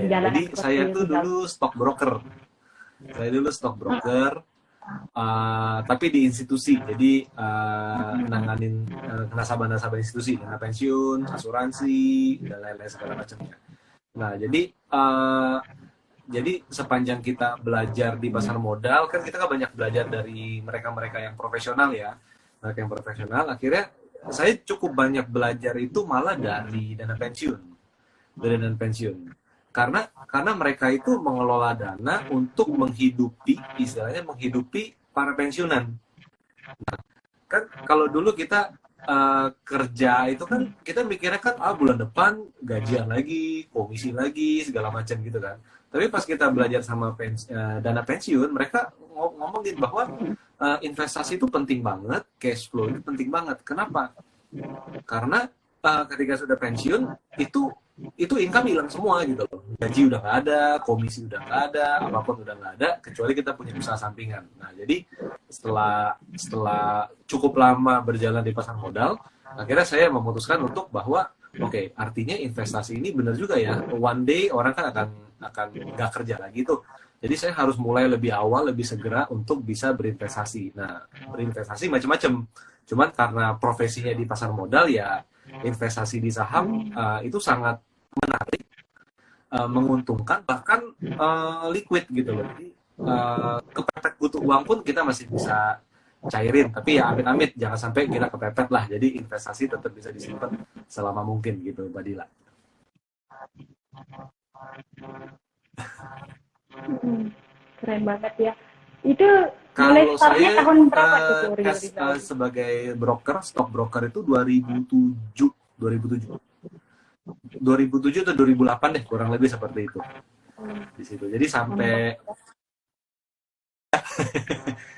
Jadi perjalanan saya seperti tuh sejauh. dulu stockbroker. Saya dulu stockbroker, tapi di institusi. Jadi nanganin nasabah-nasabah institusi, dana pensiun, asuransi, dan lain-lain segala macamnya. Nah, jadi sepanjang kita belajar di pasar modal, kan kita kan banyak belajar dari mereka-mereka yang profesional ya. Mereka yang profesional, akhirnya saya cukup banyak belajar itu malah dari dana pensiun. Dari dana pensiun. Karena mereka itu mengelola dana untuk menghidupi, istilahnya menghidupi para pensiunan. Kan kalau dulu kita kerja itu kan kita mikirnya kan bulan depan gajian lagi, komisi lagi, segala macam gitu kan. Tapi pas kita belajar sama dana pensiun, mereka ngomongin bahwa investasi itu penting banget, cash flow itu penting banget. Kenapa? Karena ketika sudah pensiun itu income hilang semua gitu loh. Gaji udah nggak ada, komisi udah nggak ada, apapun udah nggak ada, kecuali kita punya usaha sampingan. Nah, jadi setelah cukup lama berjalan di pasar modal, akhirnya saya memutuskan untuk bahwa oke, artinya investasi ini benar juga ya. One day orang kan akan nggak kerja lagi tuh. Jadi saya harus mulai lebih awal, lebih segera untuk bisa berinvestasi. Nah, berinvestasi macam-macam. Cuman karena profesinya di pasar modal ya investasi di saham itu sangat menarik, menguntungkan, bahkan liquid gitu loh. Jadi kepepet butuh uang pun kita masih bisa cairin, tapi ya amit-amit jangan sampai kita kepepet lah. Jadi investasi tetap bisa disimpan selama mungkin gitu, Mbak Dila. Keren banget ya. Itu mulai Kalau startnya saya tahun berapa tuh Rio di Saudi? sebagai broker, stock broker itu 2007, 2007. 2007 atau 2008 deh, kurang lebih seperti itu di situ. Jadi Lama banget.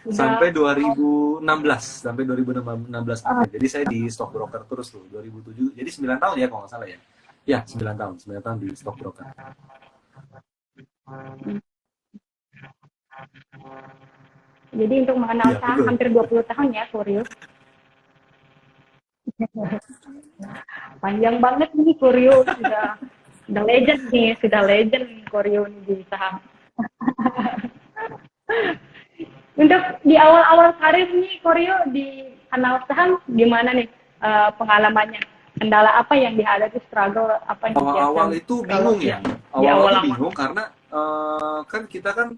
sampai Udah 2016, sampai 2016 akhir. Jadi saya di stock broker terus tuh 2007. Jadi 9 tahun ya kalau nggak salah ya. Ya, 9 tahun di stock broker. jadi untuk mengenal Iya, saham betul. hampir 20 tahun ya Rio. Panjang banget nih Rio, sudah legend nih, sudah legend Rio nih di saham. Untuk di awal-awal karir nih Rio di kanal saham gimana nih pengalamannya? Kendala apa yang dihadapi, struggle apa yang Awal-awal disiapkan itu kalau bingung ya. yang di Awal-awal itu awal-awal? bingung karena kan kita kan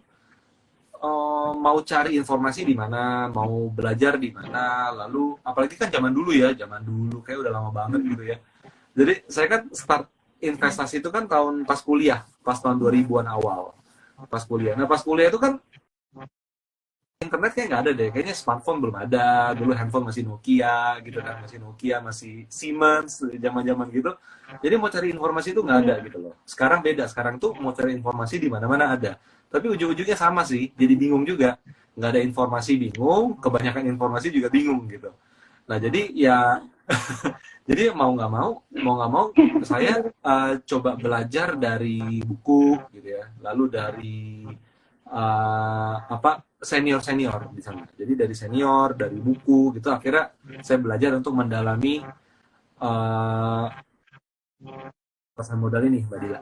mau cari informasi di mana, mau belajar di mana, lalu apalagi kan zaman dulu ya, zaman dulu kayak udah lama banget gitu ya. Jadi saya kan start investasi itu kan pas kuliah, pas tahun 2000-an awal. Pas kuliah. Nah, pas kuliah itu kan internet kayak nggak ada deh. Kayaknya smartphone belum ada. Dulu handphone masih Nokia gitu kan, masih Nokia, masih Siemens, zaman-zaman gitu. Jadi mau cari informasi itu nggak ada gitu loh. Sekarang beda. Sekarang tuh mau cari informasi di mana-mana ada. Tapi ujung-ujungnya sama sih. Jadi bingung juga. Nggak ada informasi bingung, kebanyakan informasi juga bingung gitu. Nah, jadi ya jadi mau nggak mau saya coba belajar dari buku gitu ya, lalu dari apa senior senior di sana. Jadi dari senior, dari buku gitu, akhirnya saya belajar untuk mendalami uh, pasar modal ini, Mbak Dila.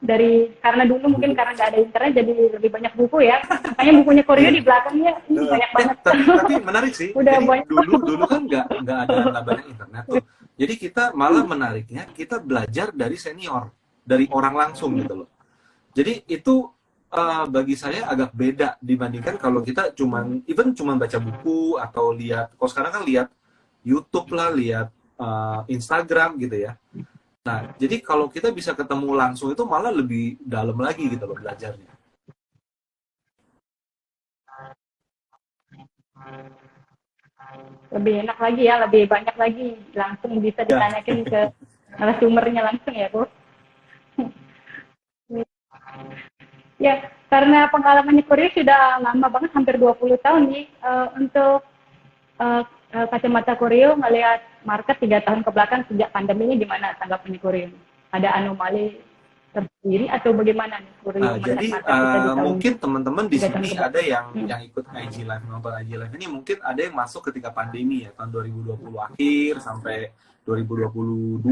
Dari karena dulu mungkin Gitu. karena nggak ada internet jadi lebih banyak buku ya, makanya bukunya Koryo Iya. di belakangnya ini banyak banget. Tapi menarik sih. Udah Jadi banyak. dulu kan nggak banyak internet tuh. Jadi kita malah menariknya kita belajar dari senior, dari orang langsung gitu loh. Jadi itu bagi saya agak beda dibandingkan kalau kita cuman baca buku atau lihat. Kalau sekarang kan lihat YouTube lah, lihat Instagram gitu ya. Nah, jadi kalau kita bisa ketemu langsung itu malah lebih dalam lagi gitu loh belajarnya. Lebih enak lagi ya, lebih banyak lagi langsung bisa Ya, ditanyakin ke narasumbernya langsung ya Bu. Ya, karena pengalamannya Koryo sudah lama banget, hampir 20 tahun nih. Untuk kacamata Koryo ngelihat market 3 tahun ke belakang sejak pandemi ini, gimana tanggapannya Koryo? Ada anomali tersendiri atau bagaimana nih Kurio melihat Jadi market kita di tahun mungkin teman-teman di 3 tahun sini ke depan? ada yang ikut IG Live, nonton IG Live ini mungkin ada yang masuk ketika pandemi ya, tahun 2020 akhir sampai 2022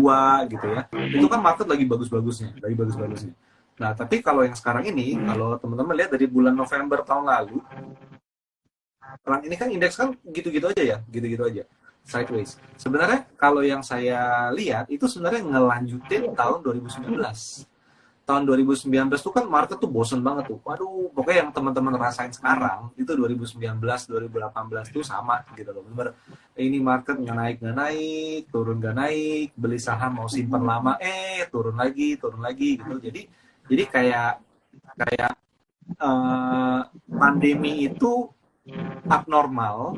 gitu ya. Itu kan market lagi bagus-bagusnya, lagi bagus-bagusnya. Nah, tapi kalau yang sekarang ini, kalau teman-teman lihat dari bulan November tahun lalu, perang ini kan indeks kan gitu-gitu aja ya, gitu-gitu aja, sideways. Sebenarnya kalau yang saya lihat itu sebenarnya ngelanjutin tahun 2019. Tahun 2019 tuh kan market tuh bosen banget tuh. Waduh, pokoknya yang teman-teman rasain sekarang itu 2019, 2018 tuh sama gitu loh. Bener, ini market nggak naik, turun nggak naik, beli saham mau simpen lama, turun lagi gitu. Jadi kayak kayak pandemi itu abnormal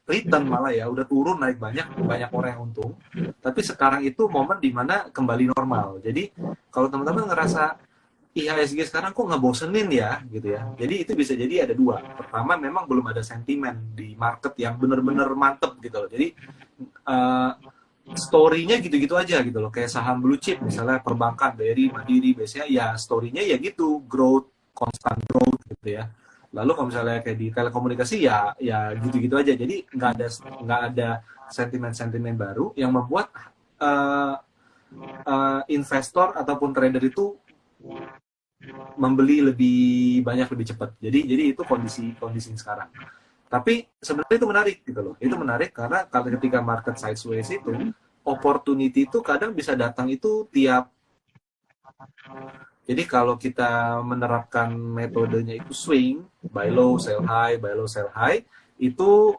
return malah ya, udah turun naik banyak orang yang untung, tapi sekarang itu momen dimana kembali normal. Jadi kalau teman-teman ngerasa IHSG sekarang kok ngebosenin ya gitu ya, jadi itu bisa jadi ada dua. Pertama, memang belum ada sentimen di market yang bener-bener mantep gitu loh. Jadi story-nya gitu-gitu aja gitu loh, kayak saham blue chip misalnya perbankan, BRI, Mandiri, biasanya ya story-nya ya gitu, growth, constant growth gitu ya. Lalu kalau misalnya kayak di telekomunikasi ya gitu-gitu aja. Jadi nggak ada sentimen-sentimen baru yang membuat investor ataupun trader itu membeli lebih banyak lebih cepat. Jadi itu kondisi sekarang. Tapi sebenarnya itu menarik gitu loh. Itu menarik karena kalau ketika market sideways itu opportunity itu kadang bisa datang itu tiap. Jadi kalau kita menerapkan metodenya itu swing, buy low, sell high, itu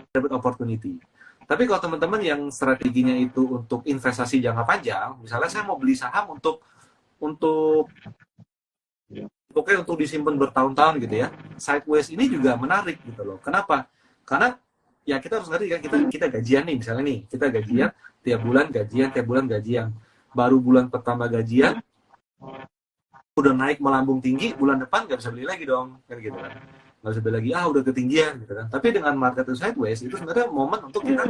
dapat opportunity. Tapi kalau teman-teman yang strateginya itu untuk investasi jangka panjang, misalnya saya mau beli saham untuk pokoknya untuk disimpan bertahun-tahun gitu ya, sideways ini juga menarik gitu loh. Kenapa? Karena ya kita harus ngerti kan, kita gajian nih misalnya nih, kita gajian tiap bulan gajian. Baru bulan pertama gajian udah naik melambung tinggi, bulan depan nggak bisa beli lagi dong, kan gitu kan. Nggak bisa beli lagi, udah ketinggian gitu kan. Tapi dengan market sideways itu sebenarnya momen untuk kita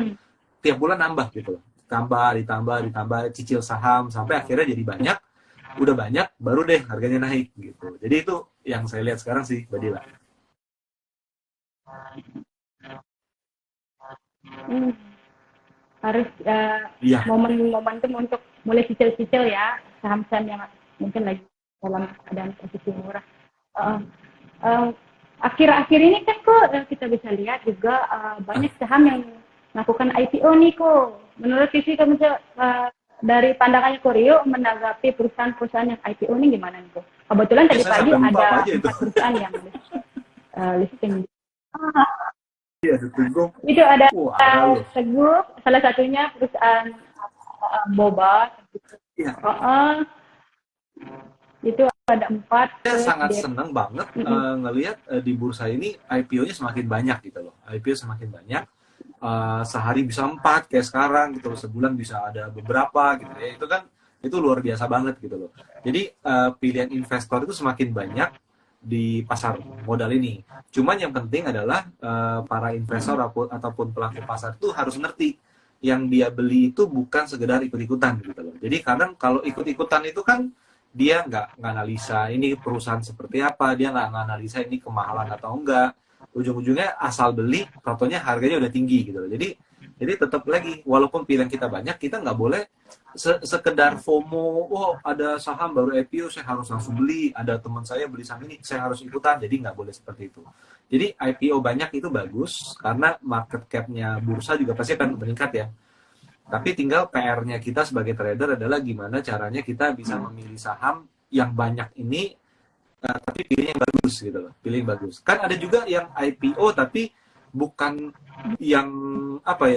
tiap bulan nambah gitu loh. Ditambah, cicil saham sampai akhirnya jadi banyak. Udah banyak, baru deh harganya naik gitu. Jadi itu yang saya lihat sekarang sih, Mbak Dila. Harus Iya. momentum untuk mulai cicil-cicil ya saham-saham yang mungkin lagi dalam keadaan posisi murah. Akhir-akhir ini kan kok kita bisa lihat juga banyak saham yang melakukan IPO nih kok. Menurut sisi kamu dari pandangannya Kurio menanggapi perusahaan-perusahaan yang IPO ini gimana nih kok? Kebetulan tadi pagi ada 4 perusahaan yang listing. Iya, Teguh. Itu ada Teguh, salah satunya perusahaan boba. Iya. Itu ada 4. Saya sangat senang banget ngelihat di bursa ini IPO-nya semakin banyak gitu loh. IPO semakin banyak. Sehari bisa 4 kayak sekarang gitu loh. Sebulan bisa ada beberapa gitu ya. Itu luar biasa banget gitu loh. Jadi pilihan investor itu semakin banyak di pasar modal ini. Cuman yang penting adalah para investor ataupun pelaku pasar itu harus ngerti yang dia beli itu bukan sekedar ikut-ikutan gitu loh. Jadi kadang kalau ikut-ikutan itu kan dia nggak analisa ini perusahaan seperti apa, dia nggak analisa ini kemahalan atau enggak. Ujung-ujungnya asal beli, fotonya harganya udah tinggi gitu loh. Jadi tetap lagi, walaupun pilihan kita banyak, kita nggak boleh sekedar FOMO, ada saham baru IPO, saya harus langsung beli, ada teman saya beli saham ini, saya harus ikutan, jadi nggak boleh seperti itu. Jadi IPO banyak itu bagus, karena market cap-nya bursa juga pasti akan meningkat ya. Tapi tinggal PR-nya kita sebagai trader adalah gimana caranya kita bisa memilih saham yang banyak ini, tapi pilih yang bagus gitu loh, pilih yang bagus. Kan ada juga yang IPO tapi bukan yang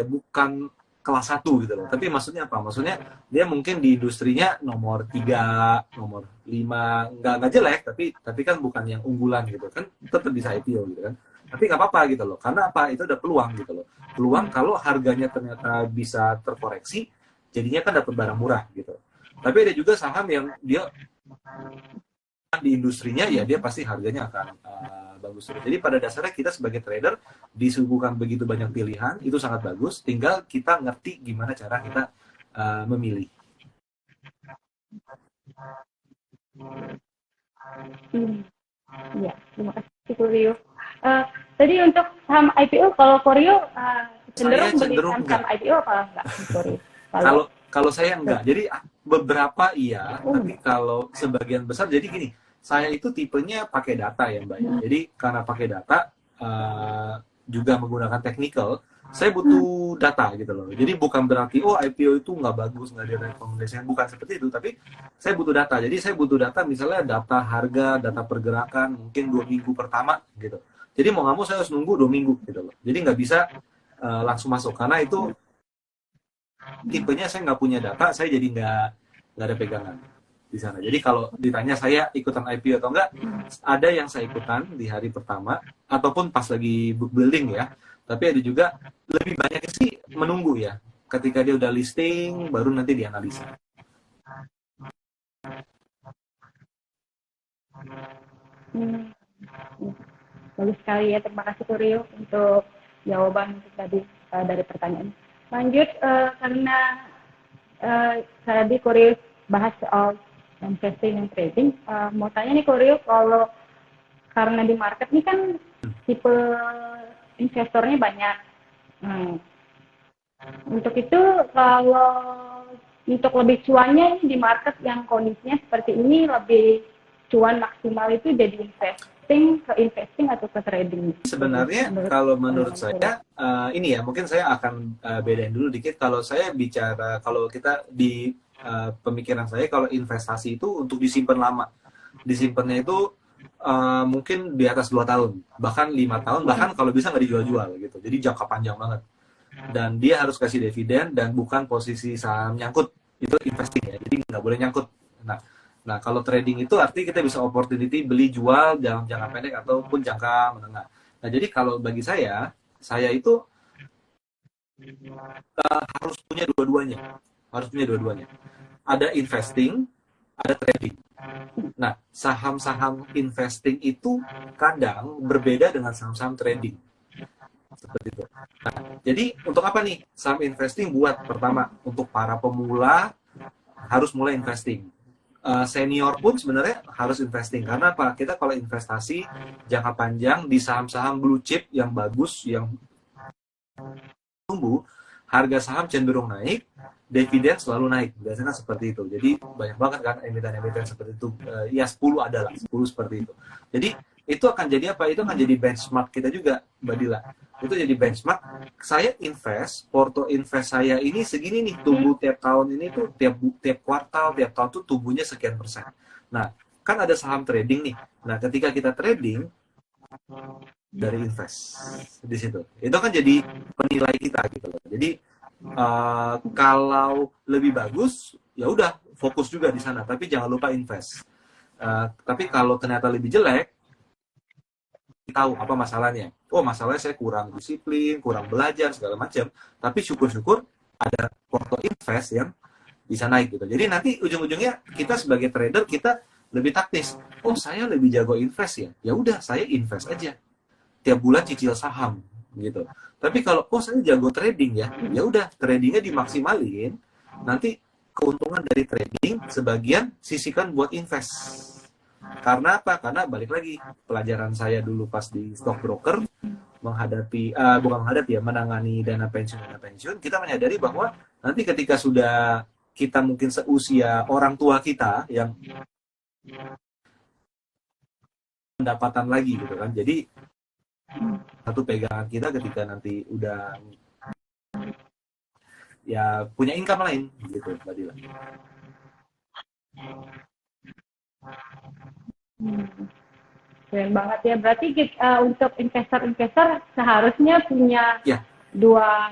bukan kelas 1 gitu loh. Tapi maksudnya apa? Maksudnya dia mungkin di industrinya nomor 3, nomor 5, nggak jelek, tapi kan bukan yang unggulan gitu kan, tetap bisa IPO gitu kan. Tapi nggak apa-apa gitu loh. Karena apa? Itu ada peluang gitu loh. Peluang kalau harganya ternyata bisa terkoreksi, jadinya kan dapat barang murah gitu. Tapi ada juga saham yang dia di industrinya ya dia pasti harganya akan bagus. Jadi pada dasarnya kita sebagai trader disuguhkan begitu banyak pilihan, itu sangat bagus. Tinggal kita ngerti gimana cara kita memilih. Hmm. Ya, terima kasih Kurio. Tadi untuk saham IPO, kalau Kurio Saya cenderung beli cenderung saham-saham enggak. IPO apa enggak, Kurio? Kalau Kalau saya enggak. Jadi beberapa iya, tapi enggak. kalau sebagian besar jadi gini, saya itu tipenya pakai data ya Mbak ya. Jadi karena pakai data eh, juga menggunakan technical, saya butuh data gitu loh. Jadi bukan berarti oh IPO itu nggak bagus, nggak direkomendasikan, bukan seperti itu. Tapi saya butuh data. Jadi saya butuh data misalnya data harga, data pergerakan mungkin 2 minggu pertama gitu. Jadi mau nggak mau saya harus nunggu 2 minggu gitu loh. Jadi nggak bisa langsung masuk karena itu tipenya saya nggak punya data, saya jadi nggak ada pegangan di sana. Jadi kalau ditanya saya ikutan IPO atau enggak, ada yang saya ikutan di hari pertama ataupun pas lagi book building ya. Tapi ada juga lebih banyak sih menunggu ya. Ketika dia udah listing, baru nanti dianalisa. Hmm, bagus sekali ya, terima kasih Kurio untuk jawaban untuk tadi dari pertanyaan. Lanjut karena tadi Kurio bahas soal investing dan trading, mau tanya nih Kurio, kalau karena di market ini kan tipe investornya banyak. Hmm. Untuk itu kalau untuk lebih cuannya di market yang kondisinya seperti ini, lebih cuan maksimal itu jadi investing atau ke trading. Sebenarnya Menurut kalau menurut Kurio. saya ini ya mungkin saya akan bedain dulu dikit. Kalau saya bicara kalau kita di pemikiran saya kalau investasi itu untuk disimpan lama, disimpannya itu mungkin di atas 2 tahun, bahkan 5 tahun, bahkan kalau bisa nggak dijual-jual gitu. Jadi jangka panjang banget. Dan dia harus kasih dividen dan bukan posisi saham nyangkut. Itu investing ya, jadi nggak boleh nyangkut. Nah, nah kalau trading itu artinya kita bisa opportunity beli jual dalam jangka pendek ataupun jangka menengah. Nah jadi kalau bagi saya itu harus punya dua-duanya, harus punya dua-duanya. Ada investing, ada trading. Nah, saham-saham investing itu kadang berbeda dengan saham-saham trading. Seperti itu. Nah, jadi untuk apa nih saham investing? Buat pertama untuk para pemula harus mulai investing. Senior pun sebenarnya harus investing karena apa? Kita kalau investasi jangka panjang di saham-saham blue chip yang bagus, yang tumbuh, harga saham cenderung naik, dividen selalu naik. Biasanya seperti itu. Jadi banyak banget kan emiten-emiten seperti itu. Ya 10 adalah 10 seperti itu. Jadi itu akan jadi apa? Itu akan jadi benchmark kita juga, Mbak Dila. Itu jadi benchmark. Saya invest, porto invest saya ini segini nih, tumbuh tiap tahun ini tuh tiap kuartal, tiap tahun tuh tumbuhnya sekian persen. Nah, kan ada saham trading nih. Nah, ketika kita trading, dari invest di situ. Itu kan jadi penilai kita gitu loh. Jadi kalau lebih bagus ya udah fokus juga di sana, tapi jangan lupa invest. Tapi kalau ternyata lebih jelek, tahu apa masalahnya. Oh masalahnya saya kurang disiplin, kurang belajar segala macam. Tapi syukur-syukur ada porto invest yang bisa naik gitu. Jadi nanti ujung-ujungnya kita sebagai trader kita lebih taktis. Oh saya lebih jago invest ya. Ya udah saya invest aja tiap bulan cicil saham gitu. Tapi kalau oh saya jago trading ya, ya udah tradingnya dimaksimalin. Nanti keuntungan dari trading sebagian sisihkan buat invest. Karena apa? Karena balik lagi pelajaran saya dulu pas di stockbroker menghadapi bukan menghadapi ya menangani dana pensiun kita menyadari bahwa nanti ketika sudah kita mungkin seusia orang tua kita yang pendapatan lagi gitu kan. Jadi satu pegangan kita ketika nanti udah ya punya income lain gitu Mbak Dila. Keren banget ya. Berarti untuk investor-investor seharusnya punya Ya, dua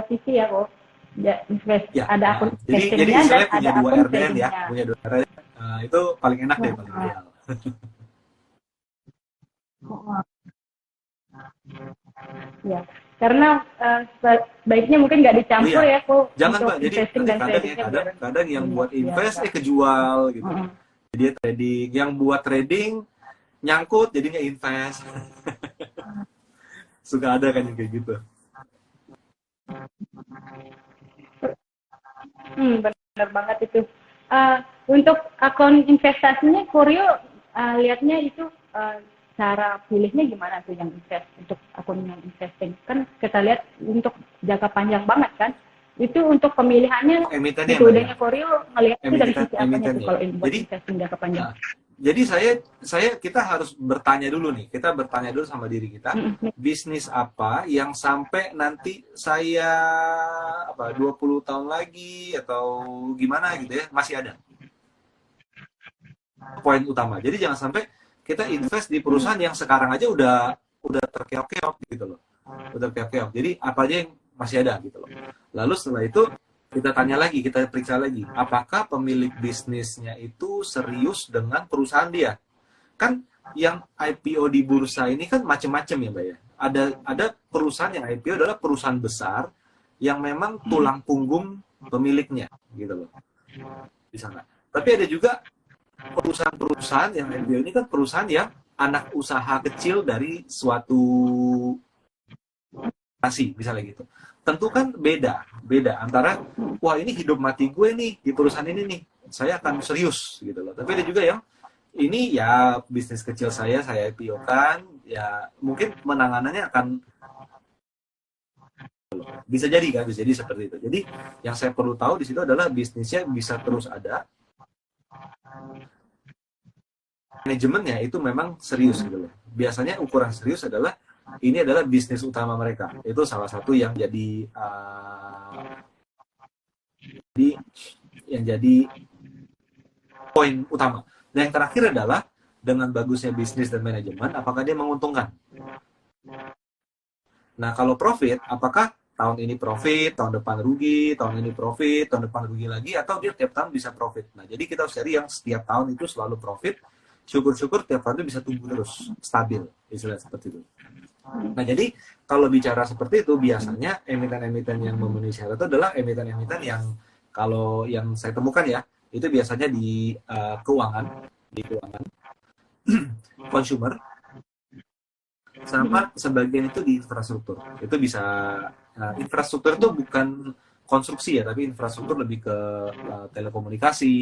sisi ya kok. Ya, ya. ada akun Jadi investingnya dan istilahnya punya ada dua akun RDN ya, tradingnya. punya dua RDN. Itu paling enak deh, paling Nah, ideal. ya, karena baiknya mungkin nggak Oh dicampur iya, ya kok jangan untuk Mbak. Jadi investing nanti dan kadang ya, tradingnya kadang kadang yang buat biar invest nggak. kejual gitu. Jadi dia trading, yang buat trading nyangkut jadinya invest. Suka ada kan yang kayak gitu. Benar banget itu. Untuk akun investasinya Koryo lihatnya itu cara pilihnya gimana tuh yang invest untuk akun yang investing, kan kita lihat untuk jangka panjang banget kan, itu untuk pemilihannya Emitennya, metodenya Koryo ngelihat itu dari sisi apanya tuh emitennya. kalau buat Jadi investing jangka panjang. jadi kita harus bertanya dulu nih, kita bertanya dulu sama diri kita, bisnis apa yang sampai nanti saya 20 tahun lagi atau gimana gitu ya masih ada. Poin utama. Jadi jangan sampai kita invest di perusahaan yang sekarang aja udah terkeok-keok gitu loh. Udah terkeok-keok. Jadi apa aja yang masih ada gitu loh. Lalu setelah itu kita tanya lagi, kita periksa lagi, apakah pemilik bisnisnya itu serius dengan perusahaan dia? Kan yang IPO di bursa ini kan macam-macam ya, Mbak ya. Ada perusahaan yang IPO adalah perusahaan besar yang memang tulang punggung pemiliknya gitu loh. Di sana. Tapi ada juga perusahaan-perusahaan yang IPO ini kan perusahaan yang anak usaha kecil dari suatu nasi, misalnya gitu. Tentu kan beda antara wah ini hidup mati gue nih di perusahaan ini nih, saya akan serius gitu loh. Tapi ada juga yang ini ya bisnis kecil saya IPO kan, ya mungkin penanganannya akan bisa jadi seperti itu. Jadi yang saya perlu tahu di situ adalah bisnisnya bisa terus ada, manajemennya itu memang serius gitu loh. Biasanya ukuran serius adalah ini adalah bisnis utama mereka. Itu salah satu yang jadi poin utama. Dan yang terakhir adalah dengan bagusnya bisnis dan manajemen, apakah dia menguntungkan? Nah, kalau profit, apakah tahun ini profit, tahun depan rugi, tahun ini profit, tahun depan rugi lagi, atau dia tiap tahun bisa profit? Nah, jadi kita harus cari yang setiap tahun itu selalu profit, syukur-syukur tiap tahun itu bisa tumbuh terus, stabil, istilah seperti itu. Nah, jadi kalau bicara seperti itu, biasanya emiten-emiten yang memenuhi syarat itu adalah emiten-emiten yang kalau yang saya temukan ya, itu biasanya di keuangan, consumer, sama sebagian itu di infrastruktur. Itu bisa, infrastruktur itu bukan konstruksi ya, tapi infrastruktur lebih ke telekomunikasi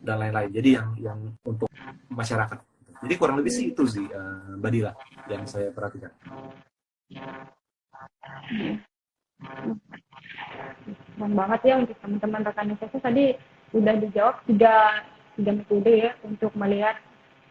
dan lain-lain. Jadi yang untuk masyarakat. Jadi kurang lebih sih itu sih, Mbak Dila, yang saya perhatikan. Keren banget ya untuk teman-teman rekan investasi tadi sudah dijawab tiga metode ya untuk melihat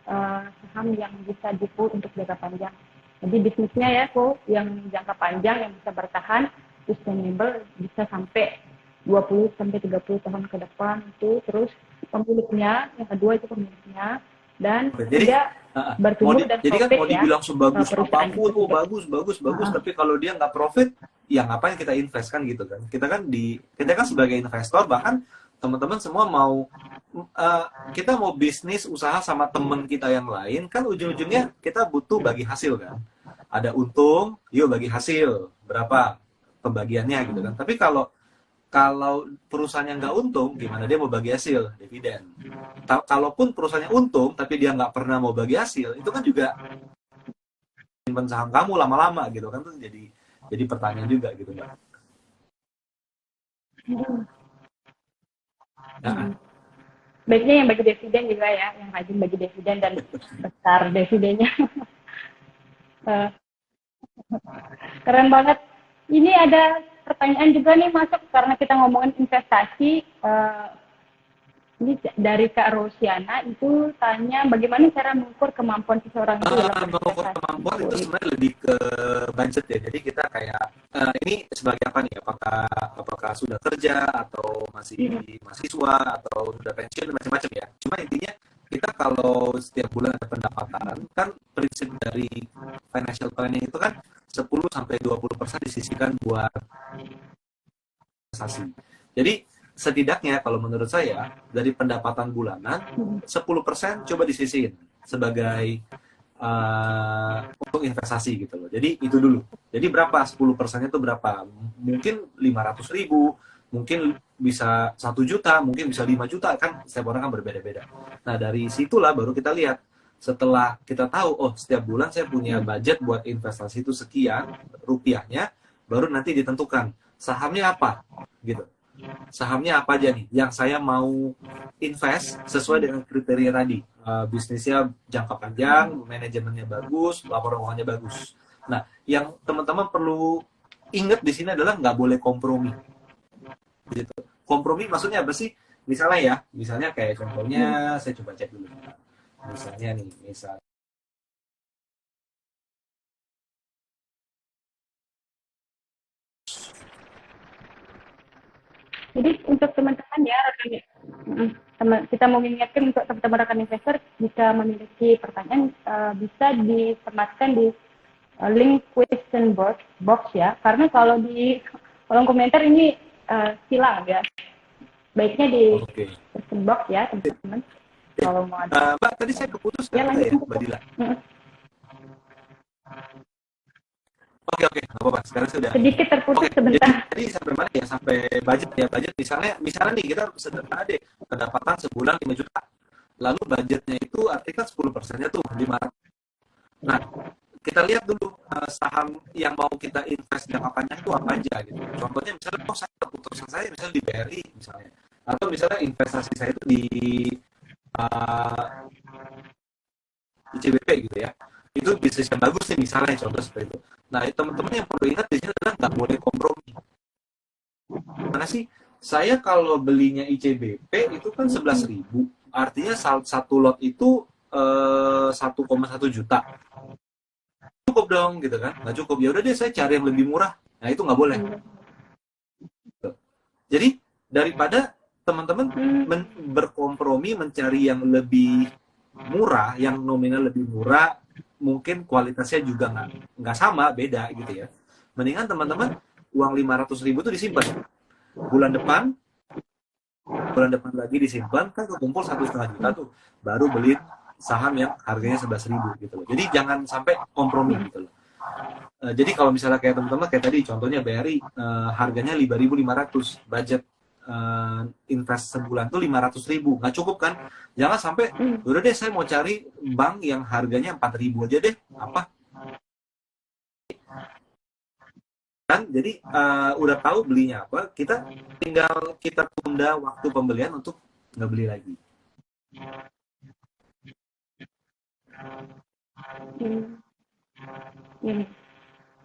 saham yang bisa di-hold untuk jangka panjang. Jadi bisnisnya ya kok yang jangka panjang yang bisa bertahan, sustainable, bisa sampai 20 sampai 30 tahun ke depan itu. Terus pemiliknya, yang kedua itu pemiliknya, dan tidak bertumbuh dan jadi profit kan mau dibilang sebagus apapun, bagus, tapi kalau dia nggak profit, ya ngapain kita invest kan gitu kan? Kita kan sebagai investor, bahkan teman-teman semua mau kita mau bisnis usaha sama teman kita yang lain kan ujung-ujungnya kita butuh bagi hasil kan. Ada untung, yuk bagi hasil berapa pembagiannya gitu kan. Tapi kalau perusahaannya nggak untung, gimana dia mau bagi hasil? Dividen. Kalaupun perusahaannya untung, tapi dia nggak pernah mau bagi hasil, itu kan juga simpan saham kamu lama-lama gitu kan, tuh jadi pertanyaan juga gitu Mbak. Nah. Baiknya yang bagi dividen juga ya, yang rajin bagi dividen dan besar dividennya. Keren banget. Ini ada pertanyaan juga nih masuk karena kita ngomongin investasi. Ini dari Kak Rosiana itu tanya bagaimana cara mengukur kemampuan seseorang itu dalam mengukur kemampuan itu sebenarnya lebih ke budget ya. Jadi kita kayak ini sebagai apa nih? Apakah sudah kerja atau masih mahasiswa atau sudah pensiun macam-macam ya. Cuma intinya kita kalau setiap bulan ada pendapatan kan prinsip dari financial planning itu kan 10-20% disisihkan buat investasi. Jadi setidaknya kalau menurut saya dari pendapatan bulanan 10% coba disisihin sebagai untuk investasi gitu loh. Jadi itu dulu. Jadi berapa 10%-nya itu berapa? Mungkin 500.000, mungkin bisa 1 juta, mungkin bisa 5 juta kan setiap orang kan berbeda-beda. Nah dari situlah baru kita lihat setelah kita tahu oh setiap bulan saya punya budget buat investasi itu sekian rupiahnya, baru nanti ditentukan sahamnya apa gitu. sahamnya apa aja nih yang saya mau invest sesuai dengan kriteria tadi. Bisnisnya jangka panjang, manajemennya bagus, laporan keuangannya bagus. Nah, yang teman-teman perlu ingat di sini adalah nggak boleh kompromi. Gitu. Kompromi maksudnya apa sih? Misalnya kayak contohnya, saya coba cek dulu. Misalnya nih, Jadi untuk teman-teman ya, kita mau mengingatkan untuk teman-teman rekan investor jika memiliki pertanyaan bisa ditempatkan di link question box ya. Karena kalau di kolom komentar ini silang ya. Baiknya di question box ya teman-teman. Kalau mau ada. Mbak, tadi saya keputus ya, ya, Mbak Dila. Oke, nggak apa-apa. Sekarang sudah sedikit terputus sebentar. Jadi sampai mana ya? Sampai budget ya. Budget misalnya nih kita sederhana deh, pendapatan sebulan 5 juta. Lalu budgetnya itu artikan 10%-nya tuh 500. Nah, kita lihat dulu saham yang mau kita invest jangka panjang itu apa aja gitu. Contohnya misalnya, keputusan saya misalnya di BRI misalnya. Atau misalnya investasi saya itu di ICBP gitu ya. Itu bisnis yang bagus nih misalnya, contoh seperti itu. Nah, teman-teman yang perlu ingat di sini adalah nggak boleh kompromi. Mana sih? Saya kalau belinya ICBP itu kan 11.000, artinya satu lot itu 1,1 juta. Cukup dong gitu kan? Nggak cukup, ya udah deh saya cari yang lebih murah. Nah, itu nggak boleh. Jadi daripada teman-teman berkompromi mencari yang lebih murah, yang nominal lebih murah, mungkin kualitasnya juga nggak sama, beda gitu ya. Mendingan teman-teman uang 500.000 itu disimpan. Bulan depan lagi disimpan, kan kekumpul 1,5 juta tuh. Baru beli saham yang harganya 11.000 gitu loh. Jadi jangan sampai kompromi gitu loh. Jadi kalau misalnya kayak teman-teman kayak tadi contohnya BRI harganya 5.500, budget invest sebulan tuh 500.000, nggak cukup kan? Jangan sampai udah deh saya mau cari bank yang harganya 4.000 aja deh, apa? Kan jadi udah tahu belinya apa, kita tinggal kita tunda waktu pembelian untuk nggak beli lagi.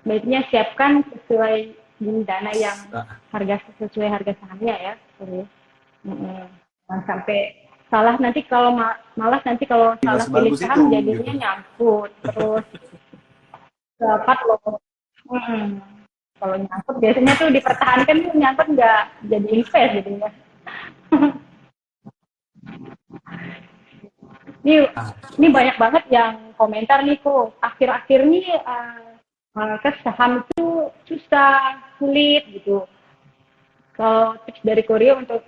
Baiknya siapkan sesuai dana yang sesuai harga sahamnya ya. Jangan sampai salah nanti kalau malas nanti kalau salah pilih saham jadinya gitu. Nyangkut terus dapat loh. Kalau nyangkut biasanya tuh dipertahankan tuh nyangkut nggak jadi invest jadinya. Ini banyak banget yang komentar nih kok. Akhir-akhir nih ke saham itu susah, sulit gitu. Kalau tips dari Korea untuk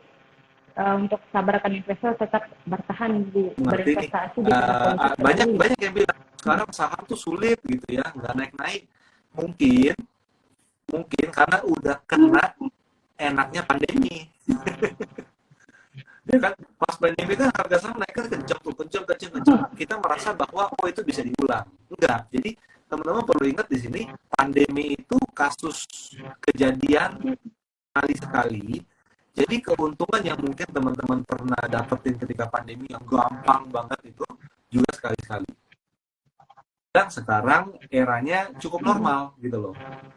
sabarkan investor tetap bertahan di berinvestasi di banyak yang bilang sekarang saham tuh sulit gitu ya, nggak naik-naik. Mungkin karena udah kena enaknya pandemi. Ya kan, pas pandemi kan harga saham naik kan kencang. Kita merasa bahwa itu bisa diulang. Enggak. Jadi teman-teman perlu ingat di sini, pandemi itu kasus kejadian sekali. Jadi keuntungan yang mungkin teman-teman pernah dapetin ketika pandemi yang gampang banget itu juga sekali-sekali. Dan sekarang eranya cukup normal gitu loh.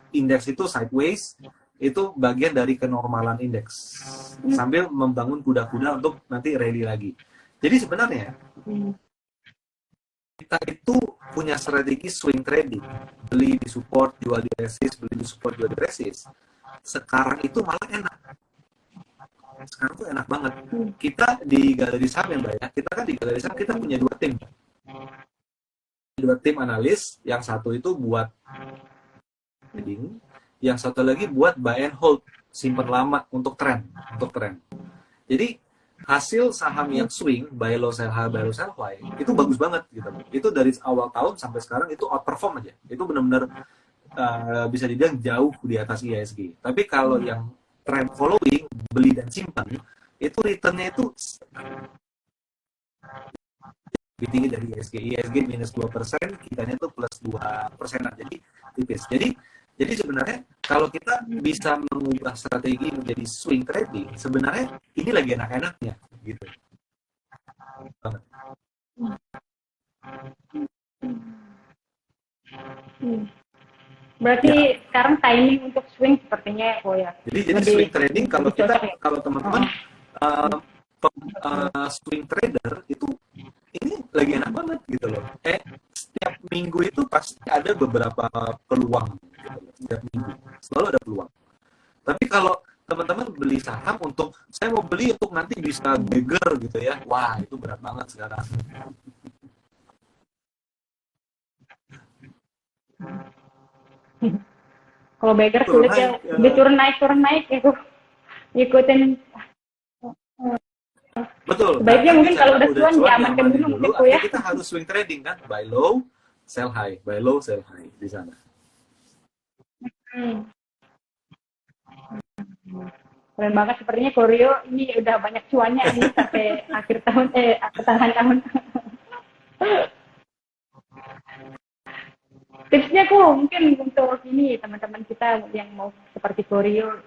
Indeks itu sideways, itu bagian dari kenormalan indeks. Sambil membangun kuda-kuda untuk nanti rally lagi. Jadi sebenarnya kita itu punya strategi swing trading, beli di support, jual di resist, beli di support, jual di resist. Sekarang itu malah enak. Sekarang tuh enak banget. Kita di galeri saham yang banyak, kita kan di galeri saham kita punya 2 tim. 2 tim analis, yang satu itu buat trading, yang satu lagi buat buy and hold, simpan lama untuk tren. Jadi hasil saham yang swing, buy low sell high, itu bagus banget gitu. Itu dari awal tahun sampai sekarang itu outperform aja. Itu benar-benar bisa dibilang jauh di atas IHSG. Tapi kalau yang trend following, beli dan simpan, itu returnnya itu lebih tinggi dari IHSG. IHSG minus 2%, kitanya itu plus 2%. Jadi tipis. Jadi Jadi sebenarnya kalau kita bisa mengubah strategi menjadi swing trading, sebenarnya ini lagi enak-enaknya gitu. Hmm. Berarti sekarang timing untuk swing sepertinya ya, ya. Jadi swing trading kalau kita ya? kalau teman-teman swing trader itu ini lagi enak banget gitu loh. Setiap minggu itu pasti ada beberapa peluang gitu loh. Setiap minggu selalu ada peluang. Tapi kalau teman-teman beli saham untuk saya mau beli untuk nanti bisa bigger gitu ya, wah itu berat banget sekarang. Kalau beggar sulit ya, turun naik itu ikutin. Betul. Sebaiknya nah, mungkin kalau udah cuan diamankan dulu ya. Kita harus swing trading kan, buy low, sell high, buy low, sell high di sana. Keren banget, sepertinya Koryo ini udah banyak cuannya ini sampai akhir tahun, pertengahan tahun. Tipsnya mungkin untuk ini teman-teman kita yang mau seperti Koryo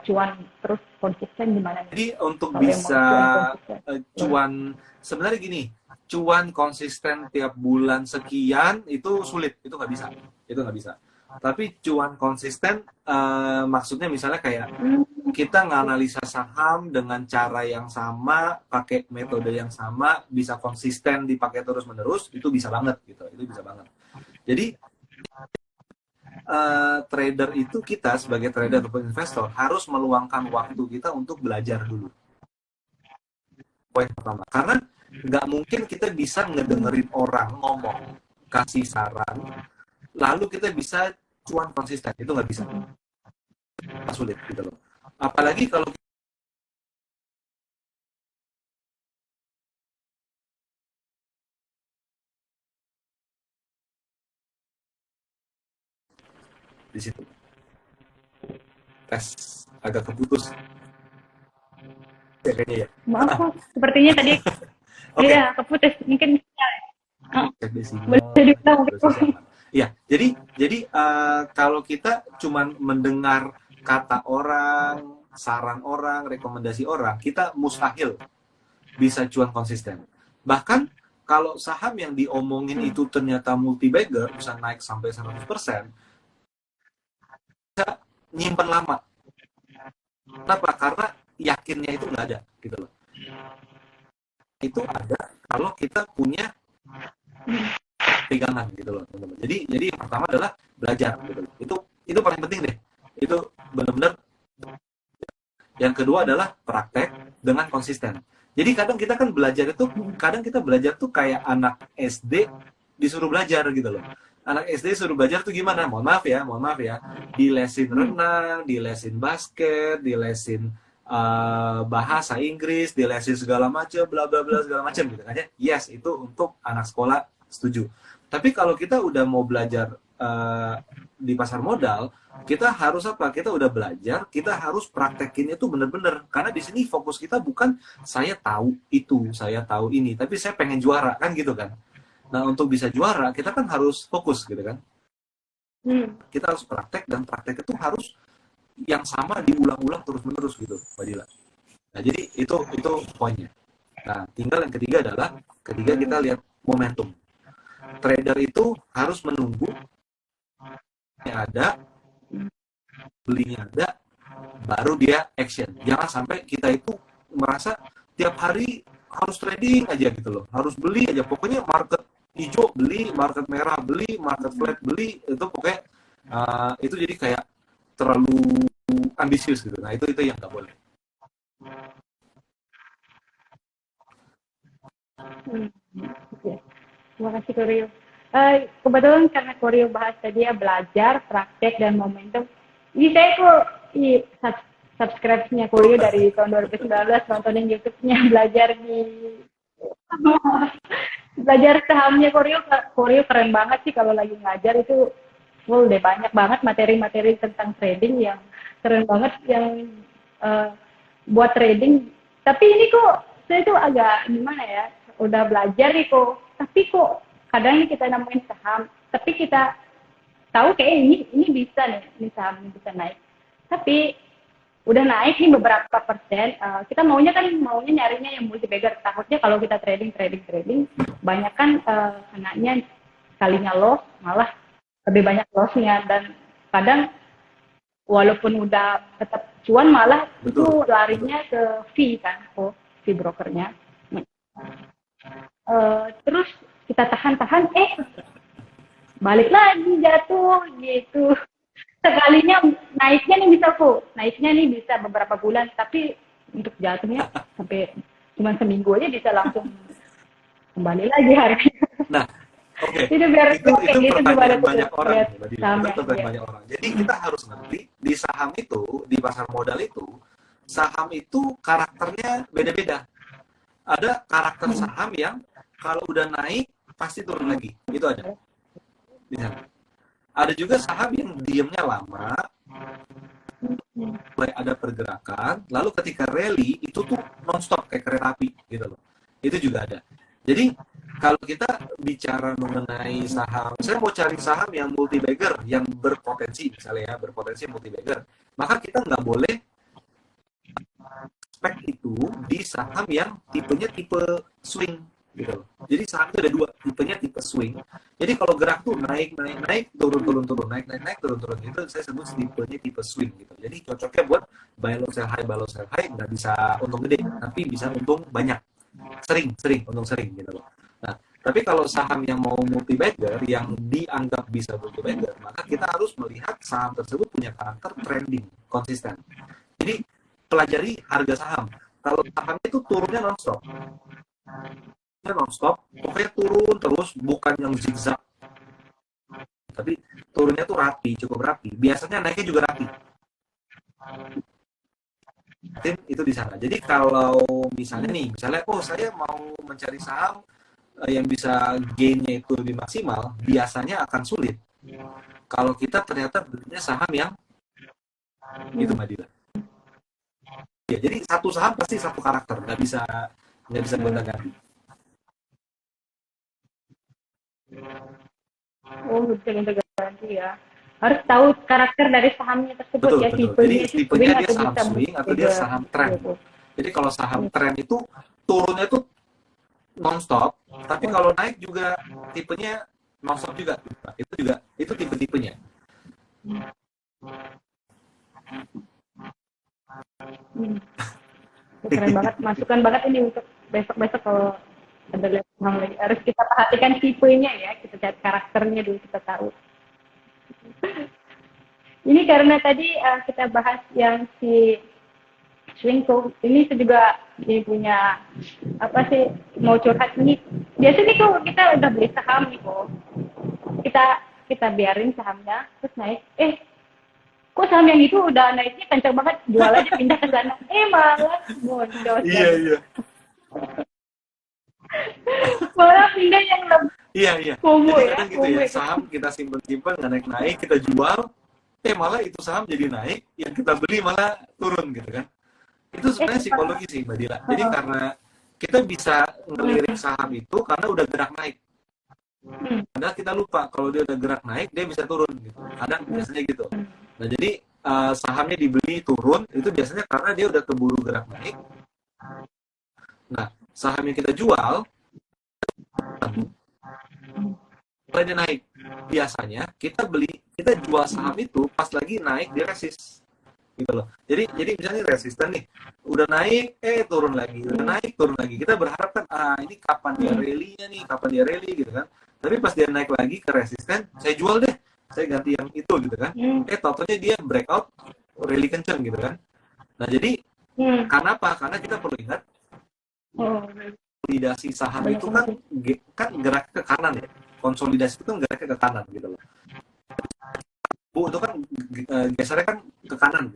cuan terus konsisten gimana? Jadi untuk bisa cuan sebenarnya gini, cuan konsisten tiap bulan sekian itu sulit, itu nggak bisa. Tapi cuan konsisten maksudnya misalnya kayak kita nganalisa saham dengan cara yang sama, pakai metode yang sama, bisa konsisten dipakai terus-menerus, itu bisa banget gitu. Itu bisa banget. Jadi trader itu, kita sebagai trader atau investor harus meluangkan waktu kita untuk belajar dulu. Poin pertama, karena nggak mungkin kita bisa ngedengerin orang ngomong, kasih saran, lalu kita bisa cuan konsisten, itu nggak bisa. Sulit gitu loh. Apalagi kalau di situ tes agak keputus ya kayaknya ya. Maaf, sepertinya tadi iya keputus mungkin. Boleh diulang gitu. Ya, jadi kalau kita cuman mendengar kata orang, saran orang, rekomendasi orang, kita mustahil bisa cuan konsisten. Bahkan kalau saham yang diomongin itu ternyata multi-bagger, bisa naik sampai 100%, bisa nyimpen lama. Kenapa? Karena yakinnya itu nggak ada, gitu loh. Itu ada kalau kita punya pegangan gitu loh, teman-teman. Jadi yang pertama adalah belajar gitu loh. Itu paling penting deh. Itu benar-benar. Yang kedua adalah praktek dengan konsisten. Jadi kadang kita kan belajar itu, kadang kita belajar tuh kayak anak SD disuruh belajar gitu loh. Anak SD suruh belajar tuh gimana? Mohon maaf ya. Dilesin renang, dilesin basket, dilesin bahasa Inggris, dilesin segala macam, bla bla bla segala macam gitu kan ya. Yes, itu untuk anak sekolah, setuju. Tapi kalau kita udah mau belajar di pasar modal, kita harus apa? Kita udah belajar, kita harus praktekin itu bener-bener. Karena di sini fokus kita bukan saya tahu itu, saya tahu ini, tapi saya pengen juara kan gitu kan. Nah untuk bisa juara kita kan harus fokus gitu kan. Kita harus praktek, dan praktek itu harus yang sama diulang-ulang terus-menerus gitu, Mbak Dila. Nah jadi itu poinnya. Nah tinggal yang ketiga adalah ketika kita lihat momentum. Trader itu harus menunggu ada, belinya ada, baru dia action. Jangan sampai kita itu merasa tiap hari harus trading aja gitu loh, harus beli aja, pokoknya market hijau beli, market merah beli, market flat beli, itu pokoknya itu jadi kayak terlalu ambisius gitu. Nah itu yang nggak boleh. Terima kasih Koryo. Kebetulan karena Koryo bahas tadi ya belajar, praktek, dan momentum. Ini saya subscribe-nya Koryo dari tahun 2019, nontonin YouTube-nya, belajar sahamnya Koryo keren banget sih. Kalau lagi ngajar itu udah banyak banget materi-materi tentang trading yang keren banget, yang buat trading. Tapi ini saya tuh agak gimana ya, udah belajar nih tapi kadang kita nemuin saham, tapi kita tahu kayak ini bisa nih, ini saham ini bisa naik. Tapi udah naik nih beberapa persen, kita maunya nyarinya yang multi bagger. Takutnya kalau kita trading banyak kan kenanya kalinya loss, malah lebih banyak lossnya, dan kadang walaupun udah tetap cuan malah itu larinya ke fee kan, fee brokernya. Terus kita tahan, balik lagi jatuh gitu. Sekalinya naiknya nih bisa beberapa bulan, tapi untuk jatuhnya sampai cuma seminggu aja bisa langsung kembali lagi harganya. Nah, oke. Itu biar itu gitu pertanyaan banyak orang. Banyak orang. Jadi kita harus ngerti di saham itu, di pasar modal itu, saham itu karakternya beda-beda. Ada karakter saham yang kalau udah naik pasti turun lagi. Itu ada. Di sana. Ada juga saham yang diamnya lama, mulai ada pergerakan, lalu ketika rally itu tuh non-stop kayak kereta api gitu loh. Itu juga ada. Jadi kalau kita bicara mengenai saham, saya mau cari saham yang multi bagger, yang berpotensi misalnya ya, berpotensi multi bagger, maka kita nggak boleh spek itu di saham yang tipenya tipe swing gitu loh. Jadi saham itu ada dua, tipenya tipe swing. Jadi kalau gerak tuh naik, turun, naik, turun. Itu saya sebut tipenya tipe swing gitu. Jadi cocoknya buat buy low sell high, nggak bisa untung gede, tapi bisa untung banyak. Untung sering gitu loh. Nah, tapi kalau saham yang mau multi bagger, yang dianggap bisa multi bagger, maka kita harus melihat saham tersebut punya karakter trending, konsisten. Jadi pelajari harga saham. Kalau sahamnya itu turunnya non-stop, pokoknya turun terus, bukan yang zigzag, tapi turunnya tuh cukup rapi. Biasanya naiknya juga rapi. Itu di sana. Jadi kalau misalnya saya mau mencari saham yang bisa gain-nya itu lebih maksimal, biasanya akan sulit. Kalau kita ternyata belinya saham yang itu Mbak Dila. Ya, jadi satu saham pasti satu karakter, nggak bisa gonta-ganti. Bisa gonta-ganti ya. Harus tahu karakter dari sahamnya tersebut. Betul. Jadi tipenya dia saham swing atau dia saham trend. Jadi kalau saham trend itu turunnya tuh non-stop, tapi kalau naik juga tipenya non-stop juga. Itu tipe-tipenya. Keren banget, masukan banget ini untuk besok-besok kalau ada lihat saham lagi. Harus kita perhatikan tipenya ya, kita cari karakternya dulu, kita tahu. Ini karena tadi kita bahas yang si swing tuh, ini juga dia punya mau curhat nih. Biasanya tuh kita udah beli saham nih kok, kita biarin sahamnya terus naik. Kok saham yang itu udah naiknya kencang banget, jual aja pindah ke sana. Malah bodoh. Iya. Malah pindah yang lebih. Iya. Jadi kadang gitu ya, saham kita simpen nggak naik, kita jual, malah itu saham jadi naik, yang kita beli malah turun gitu kan. Itu sebenarnya psikologi sih Mbak Dila. Jadi karena kita bisa ngelirik saham itu karena udah gerak naik. Padahal kita lupa kalau dia udah gerak naik, dia bisa turun gitu. Kadang biasanya gitu. Nah jadi sahamnya dibeli turun, itu biasanya karena dia udah keburu gerak naik. Nah, saham yang kita jual, mulai dia naik. Biasanya kita jual saham itu pas lagi naik, dia resist. Gitu loh. Jadi misalnya resisten nih, udah naik, turun lagi, kita berharap kan, ini kapan dia rally gitu kan. Tapi pas dia naik lagi ke resisten, saya jual deh, saya ganti yang itu gitu kan. Totalnya dia breakout, rally kenceng gitu kan. Nah jadi karena apa? Karena kita perlu ingat, konsolidasi saham itu kan gerak ke kanan ya. Konsolidasi itu kan geraknya ke kanan gitu loh. Itu kan gesernya kan ke kanan.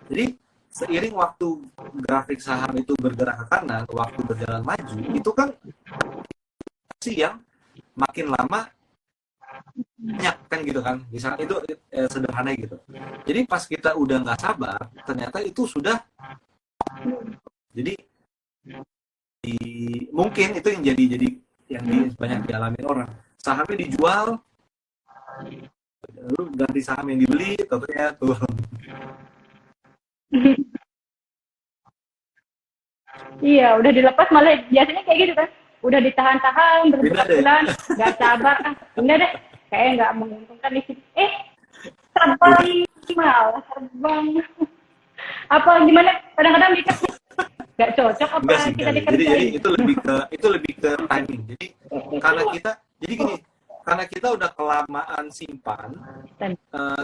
Jadi seiring waktu grafik saham itu bergerak ke kanan, waktu berjalan maju, itu kan yang makin lama banyak kan gitu kan. Misalnya itu sederhana gitu. Jadi pas kita udah nggak sabar, ternyata itu sudah. Jadi mungkin itu yang jadi yang banyak dialami orang. Sahamnya dijual Lalu ganti saham yang dibeli, tentunya turun. Iya, udah dilepas malah biasanya kayak gitu kan. Udah ditahan-tahan Beda deh. berbulan, nggak sabar. Enggak deh, kayak nggak menguntungkan di sini. Terbang malah terbang. Apa gimana? Kadang-kadang mikir nggak cocok apa Enggak sih, kita enggak. Jadi dikerjain. itu lebih ke timing. Jadi gini, karena kita udah kelamaan simpan,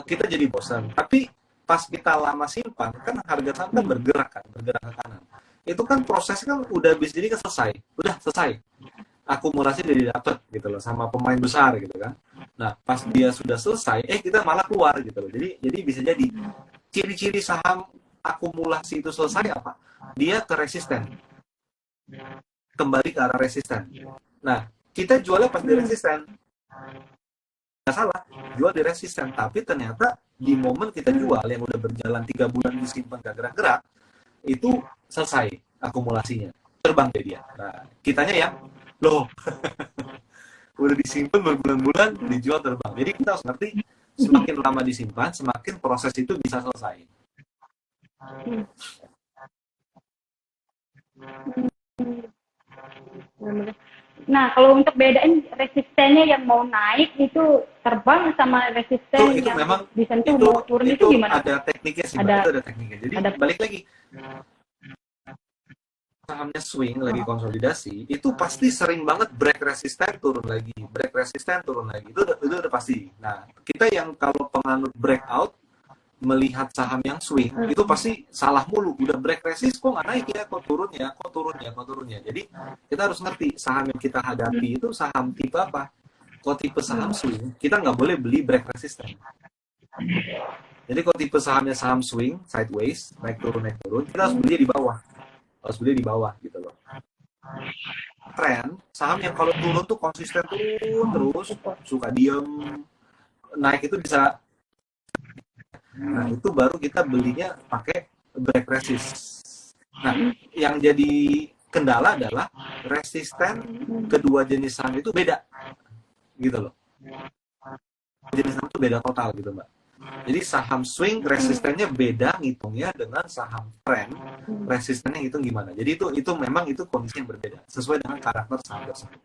kita jadi bosan. Tapi pas kita lama simpan, kan harga saham kan bergerak ke kanan. Itu kan proses kan udah bisa jadi udah selesai. Akumulasi udah didapat gitu loh sama pemain besar gitu kan. Nah, pas dia sudah selesai, kita malah keluar gitu loh. Jadi bisa jadi ciri-ciri saham akumulasi itu selesai apa? Dia ke resisten. Kembali ke arah resisten. Nah, kita jualnya pas di resisten. Nggak salah, jual di resisten. Tapi ternyata di momen kita jual yang udah berjalan 3 bulan disimpan gak gerak-gerak, itu selesai akumulasinya. Terbang deh dia. Nah, kitanya yang, loh, udah disimpan berbulan-bulan, dijual terbang. Jadi kita harus ngerti, semakin lama disimpan, semakin proses itu bisa selesai. Nah, kalau untuk bedain resistennya yang mau naik itu terbang sama resisten itu yang memang disentuh mau turun itu gimana? Ada tekniknya sih, Ada- itu ada tekniknya. Jadi balik lagi, sahamnya swing lagi konsolidasi, itu pasti sering banget break resisten turun lagi, itu udah pasti. Nah, kita yang kalau penganut breakout melihat saham yang swing itu pasti salah mulu, udah break resist kok nggak naik ya, kok turunnya. Jadi kita harus ngerti saham yang kita hadapi itu saham tipe apa. Kalau tipe saham swing, kita nggak boleh beli break resisten. Jadi kalau tipe sahamnya saham swing, sideways, naik turun, kita harus beli di bawah gitu loh. Tren saham yang kalau turun tuh konsisten turun terus, suka diem, naik itu bisa. Nah, itu baru kita belinya pakai break resist. Nah, yang jadi kendala adalah resisten kedua jenis saham itu beda. Gitu loh. Jenis saham itu beda total gitu, Mbak. Jadi saham swing resistennya beda ngitungnya dengan saham trend resistennya ngitung gimana. Jadi itu memang itu kondisi yang berbeda sesuai dengan karakter saham tersebut.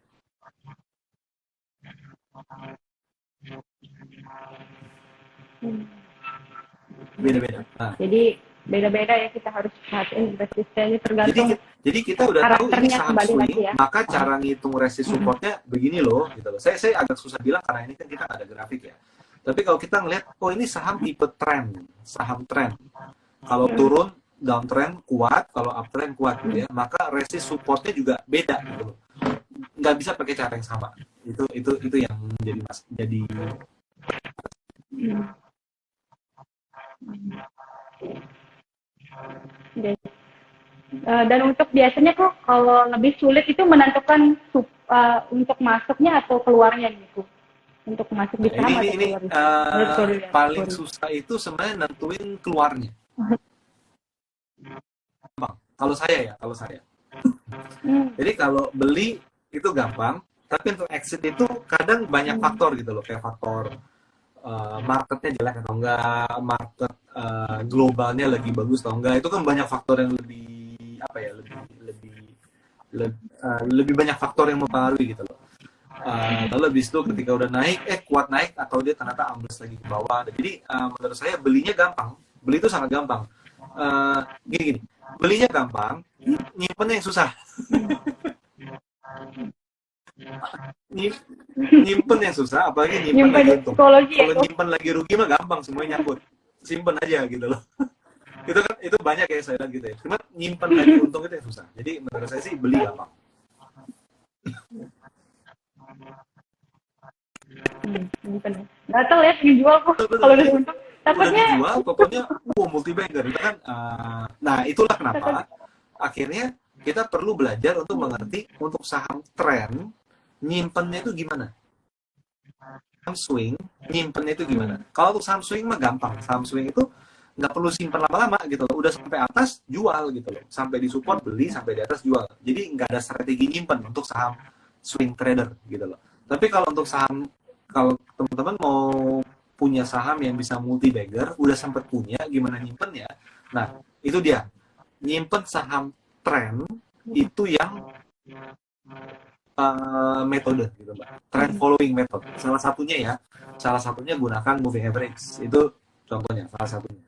Beda-beda. Nah, Jadi beda-beda ya, kita harus perhatiin resistennya tergantung. Jadi kita udah tahu ini karakternya saham kembali swing, lagi ya. maka cara ngitung resist supportnya begini loh, gitu loh. Saya agak susah bilang karena ini kan kita nggak ada grafik ya. Tapi kalau kita ngelihat, oh ini saham tipe trend, saham trend. Kalau turun downtrend kuat, kalau uptrend kuat gitu ya, maka resist supportnya juga beda gitu loh. Nggak bisa pakai cara yang sama. Itu yang jadi Dan untuk biasanya kok kalau lebih sulit itu menentukan untuk masuknya atau keluarnya gitu. Untuk masuk di saham atau ini keluar. paling susah itu sebenarnya nentuin keluarnya. Gampang. Kalau saya. Jadi kalau beli itu gampang, tapi untuk exit itu kadang banyak faktor gitu loh, kayak faktor marketnya jelek atau enggak, market globalnya lagi bagus atau enggak, itu kan banyak faktor yang lebih apa ya, lebih banyak faktor yang mempengaruhi gitu loh. Lalu habis itu ketika udah naik, kuat naik atau dia ternyata ambles lagi ke bawah. Jadi menurut saya belinya gampang, beli itu sangat gampang. Gini, belinya gampang, nyimpennya yang susah. Nyimpen yang susah, apalagi nyimpen lagi untung. Kalau nyimpen lagi rugi mah gampang, semuanya nyangkut. Simpen aja gitu loh. itu banyak ya saya lihat gitu ya. Cuma nyimpen lagi untung itu yang susah. Jadi menurut saya sih beli gampang. Nggak tahu ya, pengen jual kok kalau udah untung. Takutnya dijual, pokoknya multi bagger itu kan. Nah itulah kenapa akhirnya kita perlu belajar untuk mengerti untuk saham tren nyimpennya itu gimana. Saham swing nyimpennya itu gimana. Kalau untuk saham swing mah gampang. Saham swing itu nggak perlu simpan lama-lama gitu loh. Udah sampai atas jual gitu loh. Sampai di support beli, sampai di atas jual. Jadi nggak ada strategi nyimpen untuk saham swing trader gitu loh. Tapi kalau untuk saham, kalau teman-teman mau punya saham yang bisa multi bagger, udah sempet punya, gimana nyimpennya? Nah, itu dia. Nyimpen saham tren itu yang metode gitu Mbak. Trend following method. Salah satunya gunakan moving average. Itu contohnya, salah satunya.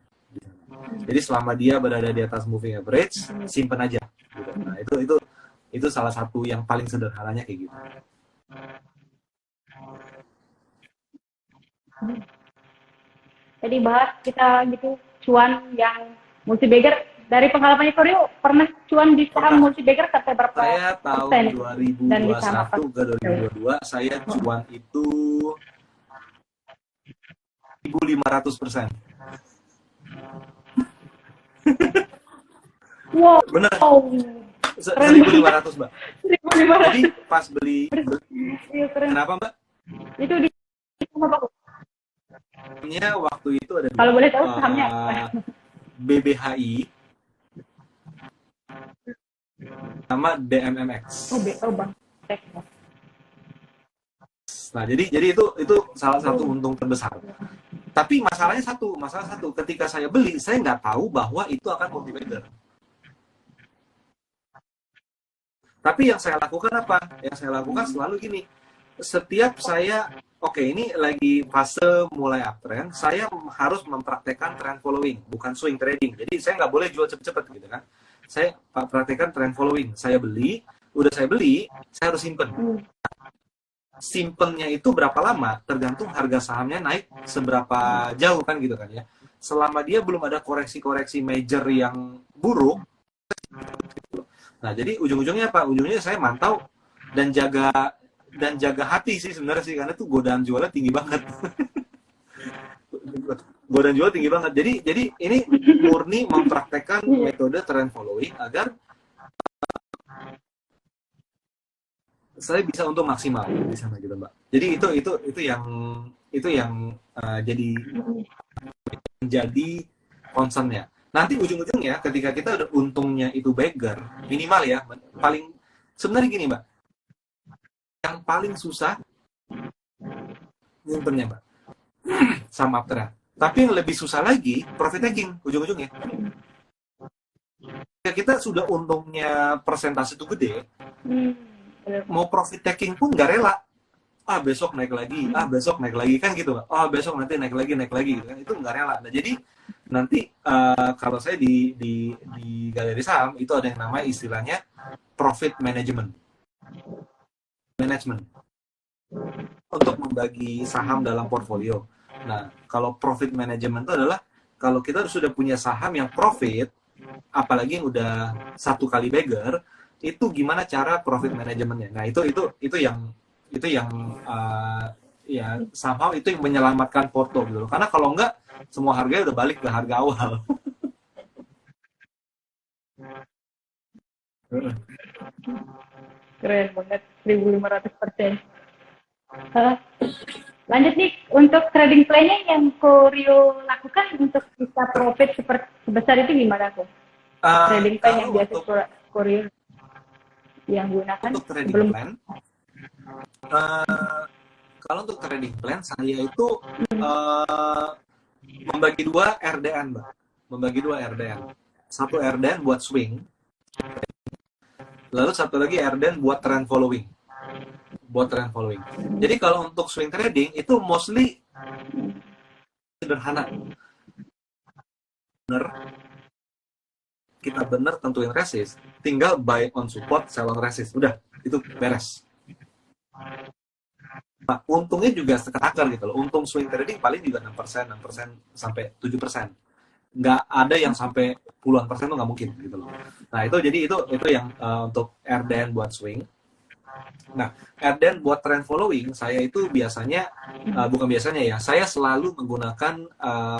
Jadi selama dia berada di atas moving average, simpen aja. Gitu. Nah, itu salah satu yang paling sederhananya kayak gitu. Jadi bahas kita gitu cuan yang multi bagger dari pengalamannya Koryo pernah cuan di saham multi bagger sampai berapa Saya tahun persen? 2021 ke 2022 saya cuan itu 1.500%. Wow. Bener. 1.500 Mbak. 1.500. Jadi pas beli, Iya, keren. kenapa Mbak? Itu di sama Pak. Waktu itu ada Kalau boleh tahu sahamnya BBHI sama DMMX. Bang. Nah, jadi itu salah satu untung terbesar. Tapi masalah satu, ketika saya beli, saya nggak tahu bahwa itu akan multi bagger. Tapi yang saya lakukan apa? Yang saya lakukan selalu gini. Setiap saya, oke, ini lagi fase mulai uptrend, saya harus mempraktekkan trend following, bukan swing trading. Jadi saya nggak boleh jual cepet-cepet gitu kan. Saya praktekkan trend following. Saya beli, saya harus simpen. Simpennya itu berapa lama? Tergantung harga sahamnya naik seberapa jauh kan gitu kan ya. Selama dia belum ada koreksi-koreksi major yang buruk, nah jadi ujung-ujungnya apa? Ujungnya saya mantau dan jaga hati sih sebenarnya sih, karena tuh godaan jualnya tinggi banget. Godaan jual tinggi banget. Jadi ini murni mempraktekkan metode trend following agar saya bisa untuk maksimal di sana gitu Mbak. Jadi itu yang jadi menjadi concernnya. Nanti ujung-ujungnya ketika kita udah untungnya itu bagger, minimal ya, paling sebenarnya gini Mbak, yang paling susah nyimpennya Mbak, sama uptrend. Tapi yang lebih susah lagi profit taking ujung-ujungnya. Ketika kita sudah untungnya persentase itu gede, mau profit taking pun nggak rela. Besok naik lagi, besok naik lagi kan gitu Mbak. Besok nanti naik lagi gitu kan. Itu nggak rela. Nah, jadi nanti kalau saya di galeri saham itu ada yang namanya istilahnya profit management untuk membagi saham dalam portfolio. Nah, kalau profit management itu adalah kalau kita sudah punya saham yang profit, apalagi yang udah satu kali bagger, itu gimana cara profit manajemennya. Nah, itu yang ya somehow itu yang menyelamatkan porto gitu loh. Karena kalau enggak semua harganya udah balik ke harga awal. Keren banget, 1.500%. Lanjut nih, untuk trading plan-nya yang Koryo lakukan untuk bisa profit sebesar itu gimana kok? Trading plan yang biasa Koryo yang gunakan untuk trading plan, kalau untuk trading plan saya itu membagi dua RDN Mbak, satu RDN buat swing, lalu satu lagi RDN buat trend following. Jadi kalau untuk swing trading itu mostly sederhana, kita bener tentuin resist, tinggal buy on support, sell on resist, udah itu beres. Nah, untungnya juga seketakar gitu loh. Untung swing trading paling juga 6% sampai 7%. Nggak ada yang sampai puluhan persen, tuh nggak mungkin gitu loh. Nah, itu yang untuk RDN buat swing. Nah, RDN buat trend following saya itu biasanya saya selalu menggunakan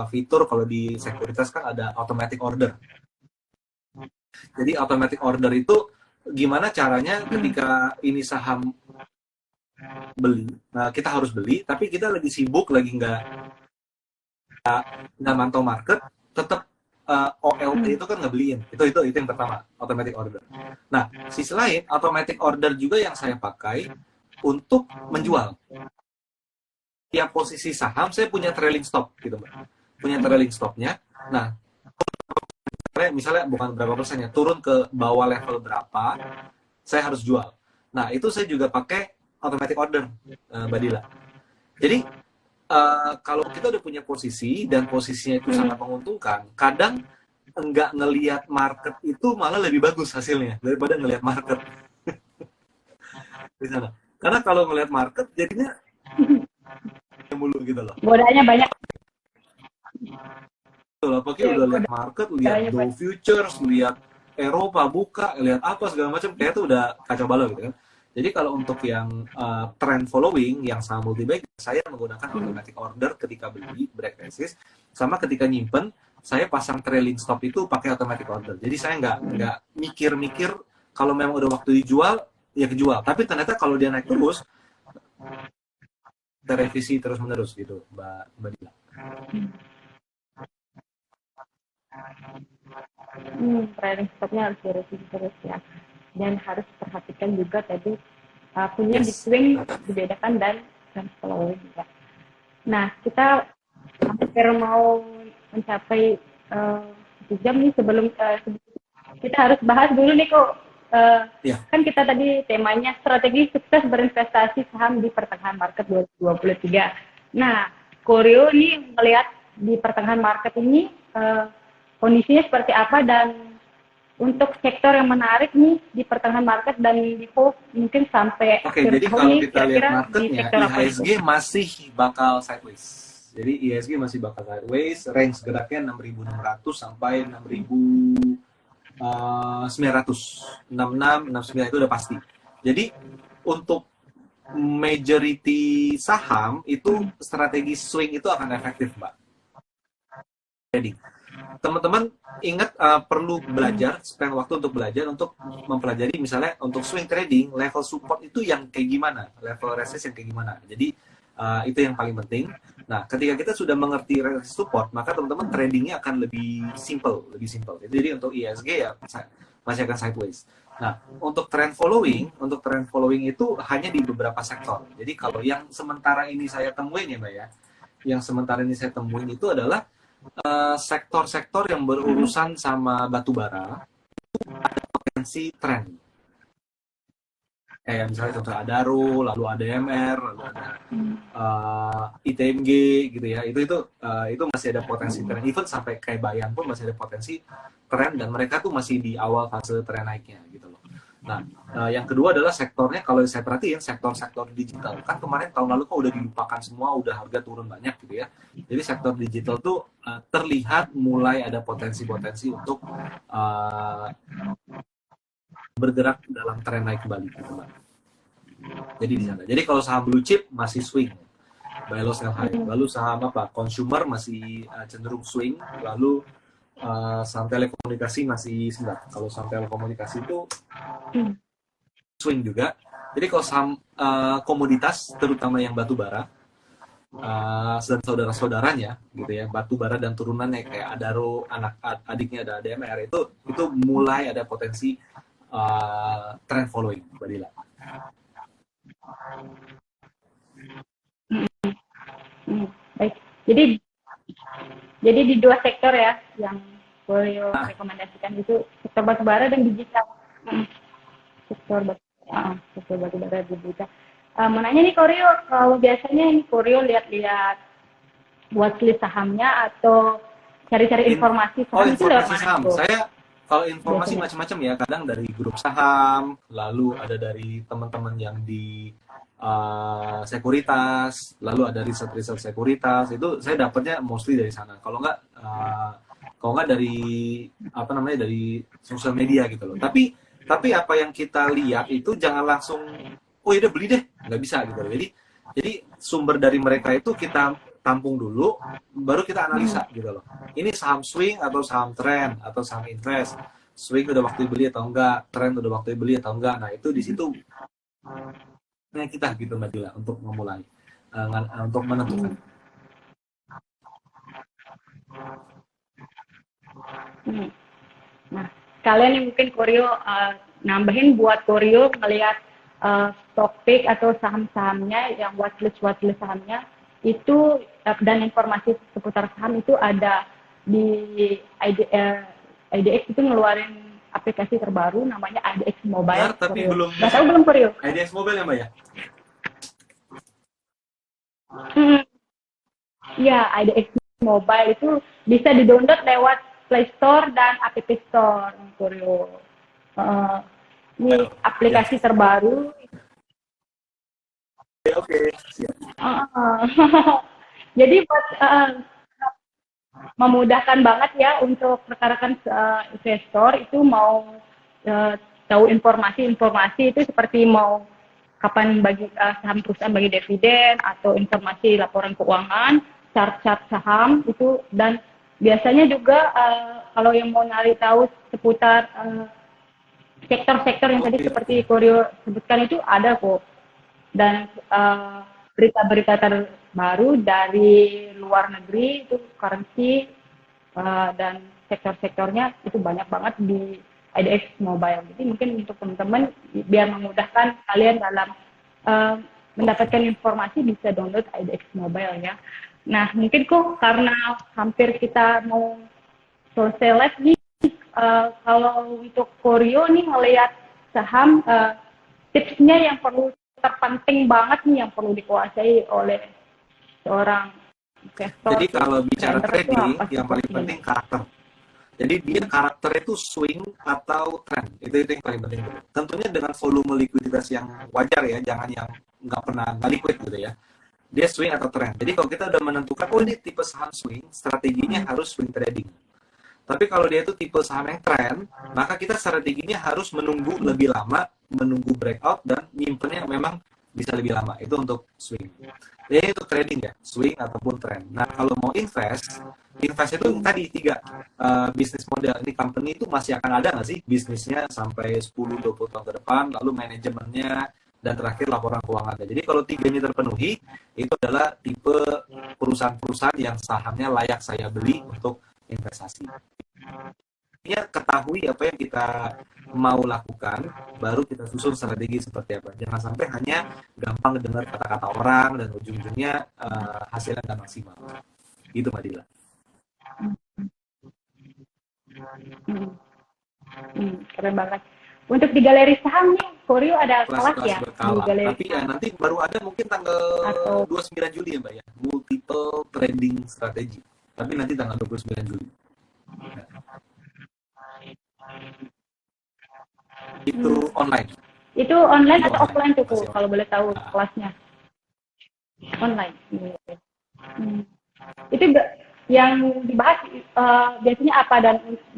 fitur kalau di sekuritas kan ada automatic order. Jadi automatic order itu gimana caranya ketika ini saham beli, nah kita harus beli, tapi kita lagi sibuk, lagi nggak mantau market, tetap OLT itu kan ngebeliin. Itu yang pertama, automatic order. Nah, sisi lain, automatic order juga yang saya pakai untuk menjual. tiap posisi saham saya punya trailing stop gitu Mbak. Punya trailing stopnya. Nah, misalnya bukan berapa persennya, turun ke bawah level berapa, saya harus jual. Nah, itu saya juga pakai automatic order, Mbak Dila. Jadi, kalau kita udah punya posisi, dan posisinya itu sangat menguntungkan, kadang enggak ngelihat market itu malah lebih bagus hasilnya, daripada ngelihat market di sana. Karena kalau ngelihat market, jadinya mulu gitu loh. Godaannya banyak. Apalagi udah lihat market, lihat Dow Futures, lihat Eropa buka, lihat apa segala macam, kayak itu udah kacau balau gitu kan. Jadi kalau untuk yang trend following, yang saham multi bag, saya menggunakan automatic order ketika beli, break resist, sama ketika nyimpen, saya pasang trailing stop itu pakai automatic order. Jadi saya nggak mikir-mikir kalau memang udah waktu dijual, ya kejual. Tapi ternyata kalau dia naik terus, terevisi terus-menerus gitu, Mbak Dila. Trailing stopnya harus direvisi terus ya. Dan harus perhatikan juga tadi punya di swing dibedakan dan following ya. Nah, kita hampir mau mencapai 1 jam nih sebelum kita harus bahas dulu nih kok. Kan kita tadi temanya strategi sukses berinvestasi saham di pertengahan market 2023. Nah, Koryo nih melihat di pertengahan market ini kondisinya seperti apa, dan untuk sektor yang menarik nih di pertengahan market dan di hold mungkin sampai jadi kalau kita lihat marketnya, IHSG itu masih bakal sideways. Jadi IHSG masih bakal sideways, range geraknya 6.600 sampai 6.900, 66, 69 itu udah pasti. Jadi untuk majority saham itu strategi swing itu akan efektif, Mbak. Trading. Teman-teman ingat perlu belajar, spend waktu untuk belajar, untuk mempelajari misalnya untuk swing trading, level support itu yang kayak gimana, level resist yang kayak gimana. Jadi itu yang paling penting. Nah, ketika kita sudah mengerti resist support, maka teman-teman tradingnya akan lebih simple. Jadi untuk ISG ya masih akan sideways. Nah, untuk trend following itu hanya di beberapa sektor. Jadi kalau yang sementara ini saya temuin ya Mbak ya, itu adalah sektor-sektor yang berurusan sama batu bara, ada potensi tren. Kayak misalnya contoh Adaro, lalu ADMR, lalu ada ITMG gitu ya. Itu masih ada potensi tren. Even sampai kayak Bayan pun masih ada potensi tren, dan mereka tuh masih di awal fase tren naiknya gitu loh. Nah, yang kedua adalah sektornya, kalau saya perhatiin sektor-sektor digital. Kan kemarin tahun lalu kok udah dilupakan semua, udah harga turun banyak gitu ya. Jadi sektor digital tuh terlihat mulai ada potensi-potensi untuk bergerak dalam tren naik kembali gitu, Mbak. Jadi di sana. Jadi kalau saham blue chip masih swing, buy low sell high. Lalu saham consumer masih cenderung swing. Lalu saham telekomunikasi masih sebentar. Kalau saham telekomunikasi itu swing juga. Jadi kalau saham komoditas, terutama yang batu bara dan saudara-saudaranya gitu ya, batu bara dan turunannya kayak Adaro, adiknya ada ADMR, itu mulai ada potensi trend following, Mbak Dila. Baik. Jadi di dua sektor ya yang Koryo rekomendasikan, itu sektor batubara dan digital. Sektor batubara digital. Menanya nih Koryo, kalau biasanya ini Koryo lihat-lihat watchlist sahamnya atau cari-cari informasi saham? Informasi saham. Saya kalau informasi macam-macam ya, kadang dari grup saham, lalu ada dari teman-teman yang di sekuritas, lalu ada riset sekuritas, itu saya dapatnya mostly dari sana. Kalau nggak dari sosial media gitu loh. Tapi apa yang kita lihat itu jangan langsung ya udah beli deh, nggak bisa gitu. Jadi sumber dari mereka itu kita tampung dulu, baru kita analisa gitu loh. Ini saham swing atau saham trend atau saham invest. Swing udah waktu beli atau enggak, trend udah waktu beli atau enggak. Nah, itu di situ kita gitu Mbak Dila untuk memulai untuk menentukan. Nah, kalian yang mungkin Koryo nambahin buat Koryo melihat stock pick atau saham-sahamnya yang watchlist sahamnya, itu dan informasi seputar saham itu ada di IDX itu ngeluarin aplikasi terbaru namanya IDX Mobile. Benar, tapi Korea. belum. Nggak tahu belum Korea? IDX Mobile ya Mbak ya? Ya, IDX Mobile itu bisa di-download lewat Play Store dan App Store Korea. Ini aplikasi terbaru. Oke, siap. Jadi buat memudahkan banget ya untuk rekan-rekan investor itu mau tahu informasi itu seperti mau kapan bagi saham perusahaan bagi dividen atau informasi laporan keuangan, chart-chart saham itu, dan biasanya juga kalau yang mau nyari tahu seputar sektor-sektor yang tadi seperti Koryo sebutkan itu ada kok, dan berita-berita terbaru dari luar negeri itu currency dan sektor-sektornya itu banyak banget di IDX Mobile. Jadi mungkin untuk teman-teman biar memudahkan kalian dalam mendapatkan informasi bisa download IDX Mobile ya. Nah mungkin kok karena hampir kita mau selesai live nih, kalau untuk Koryo nih melihat saham, tipsnya yang perlu terpenting banget nih yang perlu dikuasai oleh seorang investor. Jadi kalau bicara trading, yang paling penting karakter. Jadi dia karakter itu swing atau trend, itu yang paling penting. Tentunya dengan volume likuiditas yang wajar ya, jangan yang nggak liquid gitu ya. Dia swing atau trend. Jadi kalau kita udah menentukan, oh ini tipe saham swing, strateginya harus swing trading. Tapi kalau dia itu tipe saham yang trend, maka kita strateginya harus menunggu lebih lama, menunggu breakout dan nyimpennya memang bisa lebih lama. Itu untuk swing. Jadi itu trading ya, swing ataupun trend. Nah kalau mau invest itu tadi 3 bisnis model. Ini company itu masih akan ada nggak sih bisnisnya sampai 10-20 tahun ke depan, lalu manajemennya, dan terakhir laporan keuangannya. Jadi kalau 3 ini terpenuhi, itu adalah tipe perusahaan-perusahaan yang sahamnya layak saya beli untuk investasi. Ya, ketahui apa yang kita mau lakukan, baru kita susun strategi seperti apa. Jangan sampai hanya gampang dengar kata-kata orang dan ujung-ujungnya hasilnya nggak maksimal. Gitu Mbak Dila. Keren banget. Untuk di galeri saham nih, Koryo ada kelas ya berkala. Di galeri. Tapi ya nanti baru ada mungkin tanggal 29 Juli ya Mbak ya, multiple trading strategy. Tapi nanti tanggal 29 Juli. Itu online. Itu online atau offline tuh kalau boleh tahu kelasnya? Online. Itu yang dibahas biasanya apa,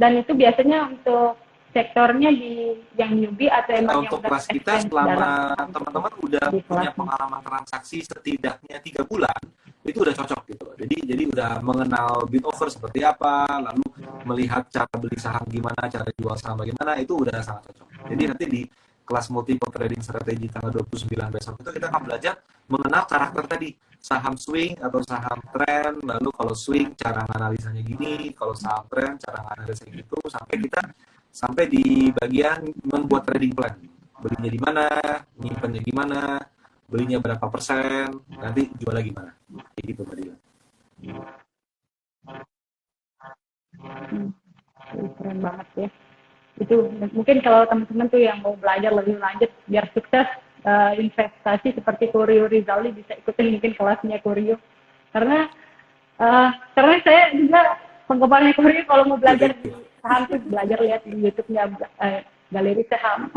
dan itu biasanya untuk sektornya di yang newbie atau emang untuk yang kelas kita selama teman-teman udah punya pengalaman transaksi setidaknya 3 bulan, itu udah cocok gitu. Jadi udah mengenal bid offer seperti apa, lalu melihat cara beli saham gimana, cara jual saham bagaimana, itu udah sangat cocok. Jadi nanti di kelas multiple trading strategi tanggal 29 besok itu kita akan belajar mengenal karakter tadi, saham swing atau saham trend, lalu kalau swing cara analisanya gini, kalau saham trend cara analisanya gitu, sampai di bagian membuat trading plan, belinya di mana, nyimpennya gimana, belinya berapa persen, nanti jualnya gimana, kayak gitu Mbak Dila. Keren banget ya. Itu mungkin kalau teman-teman tuh yang mau belajar lebih lanjut biar sukses investasi seperti Koryo Rizali bisa ikutin mungkin kelasnya Koryo, karena saya juga penggemarnya Koryo. Kalau mau belajar di saham tuh belajar lihat di YouTube-nya galeri saham.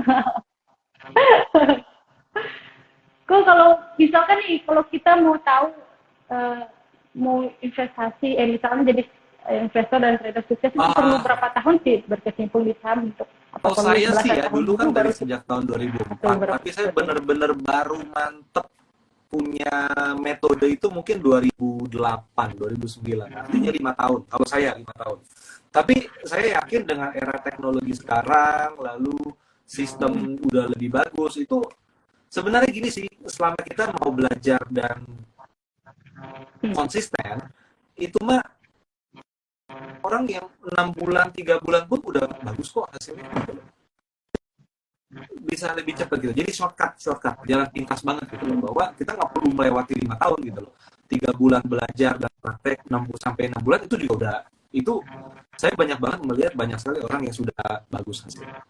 Kok kalau misalkan nih kalau kita mau tahu mau investasi misalnya jadi investor dan trader sukses itu perlu berapa tahun sih berkecimpung di saham untuk apa? Saya sih ya dulu kan dari sejak tahun 2004, tapi saya benar-benar baru mantep punya metode itu mungkin 2008, 2009, artinya 5 tahun. Kalau saya 5 tahun. Tapi saya yakin dengan era teknologi sekarang, lalu sistem udah lebih bagus, itu sebenarnya gini sih, selama kita mau belajar dan konsisten, itu mah orang yang 6 bulan, 3 bulan pun udah bagus kok hasilnya. Bisa lebih cepat gitu. Jadi shortcut, jalan pintas banget gitu loh. Bahwa kita nggak perlu melewati 5 tahun gitu loh. 3 bulan belajar dan praktek 6 sampai 6 bulan itu juga udah, itu saya banyak banget melihat banyak sekali orang yang sudah bagus hasilnya.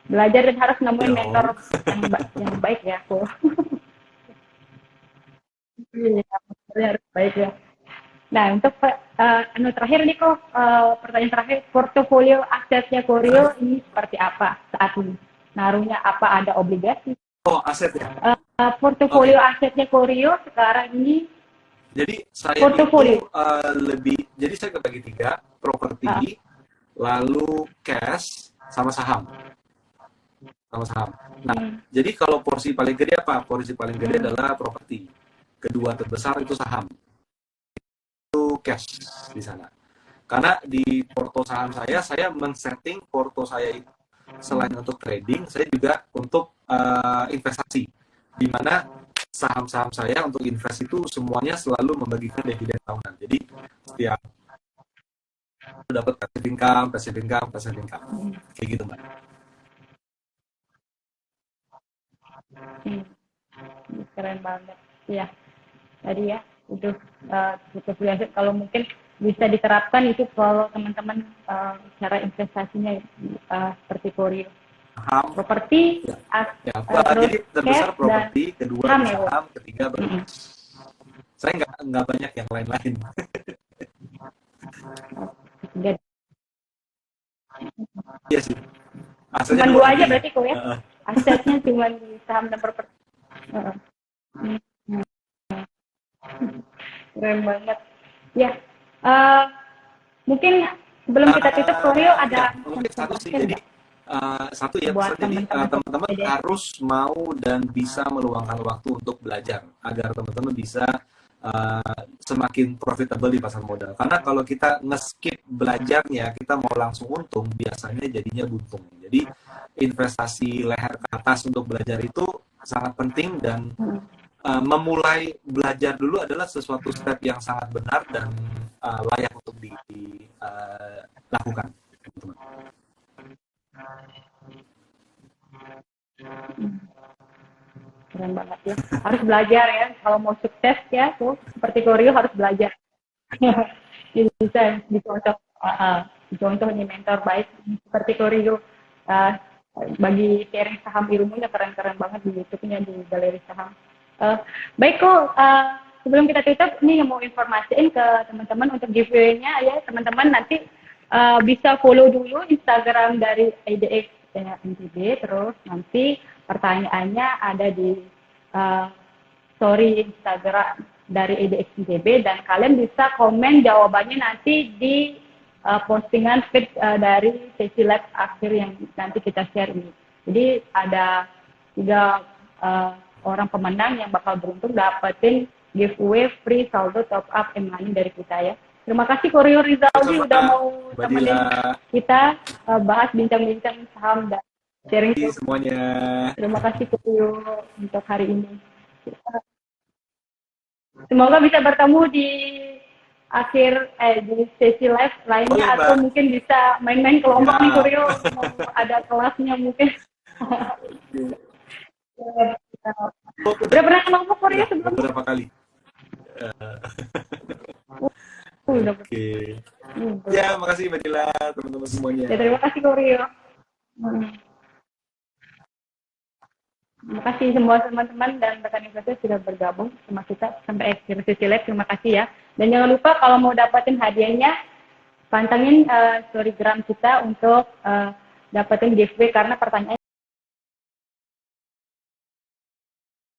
Belajar dan harus nemuin Ya, mentor yang baik ya aku. Iya, harus baik ya. Nah, untuk terakhir nih kok, pertanyaan terakhir, portofolio asetnya Koryo ini seperti apa saat ini? Naruhnya apa, ada obligasi? Oh, aset ya. Portofolio asetnya Koryo sekarang ini. Jadi saya portofolio itu jadi saya kebagi 3, properti, lalu cash, sama saham. Nah, jadi kalau porsi paling gede apa? Porsi paling gede adalah properti. Kedua terbesar itu saham. Itu cash di sana. Karena di porto saham saya men-setting porto saya itu selain untuk trading, saya juga untuk investasi. Di mana saham-saham saya untuk invest itu semuanya selalu membagikan dividen tahunan. Jadi setiap dapat passive income. Kayak gitu, Mbak. Keren banget. Ya, tadi ya, untuk portofolio aset kalau mungkin bisa diterapkan itu kalau teman-teman cara investasinya seperti Koryo. Properti, jadi terbesar properti, kedua saham, ketiga baru. Saya nggak banyak yang lain-lain. Iya sih. Cuma 2 aja berarti kok ya. Asetnya cuma di saham dan properti. Keren banget. Ya. Mungkin sebelum kita tutup Koryo ada mungkin satu sih. Jadi teman-teman harus mau dan bisa meluangkan waktu untuk belajar agar teman-teman bisa semakin profitable di pasar modal. Karena kalau kita nge-skip belajarnya, kita mau langsung untung, biasanya jadinya buntung. Jadi investasi leher ke atas untuk belajar itu sangat penting, dan memulai belajar dulu adalah sesuatu step yang sangat benar dan layak untuk dilakukan. Keren banget ya. Harus belajar ya. Kalau mau sukses ya, tuh seperti Koryo harus belajar. Bisa dicontoh nih mentor baik seperti Koryo. Bagi sharing saham ilmunya keren-keren banget di YouTube-nya, di Galeri Saham. Baik kok, sebelum kita tutup, nih mau informasiin ke teman-teman untuk giveaway-nya ya, teman-teman nanti bisa follow dulu Instagram dari IDX NTB, terus nanti pertanyaannya ada di story Instagram dari IDX NTB, dan kalian bisa komen jawabannya nanti di postingan feed dari sesi live akhir yang nanti kita share ini. Jadi ada 3 orang pemenang yang bakal beruntung dapetin giveaway free saldo top up e-money dari kita ya. Terima kasih Koryo Rizaldi udah mau temenin kita bahas bincang-bincang saham dan sharing semuanya. Terima kasih Koryo untuk hari ini. Semoga bisa bertemu di di sesi live lainnya, atau mungkin bisa main-main ke Lombok nih Koryo, mau ada kelasnya mungkin. Udah pernah ke Lombok Koryo sebelumnya? Beberapa kali. Oke. Ya, makasih Mbak Dila, teman-teman semuanya. Ya, terima kasih Koryo. Terima kasih semua teman-teman dan rekan investor sudah bergabung sama kita sampai akhir sesi live. Terima kasih ya. Dan jangan lupa kalau mau dapetin hadiahnya, pantengin storygram kita untuk dapetin giveaway, karena pertanyaan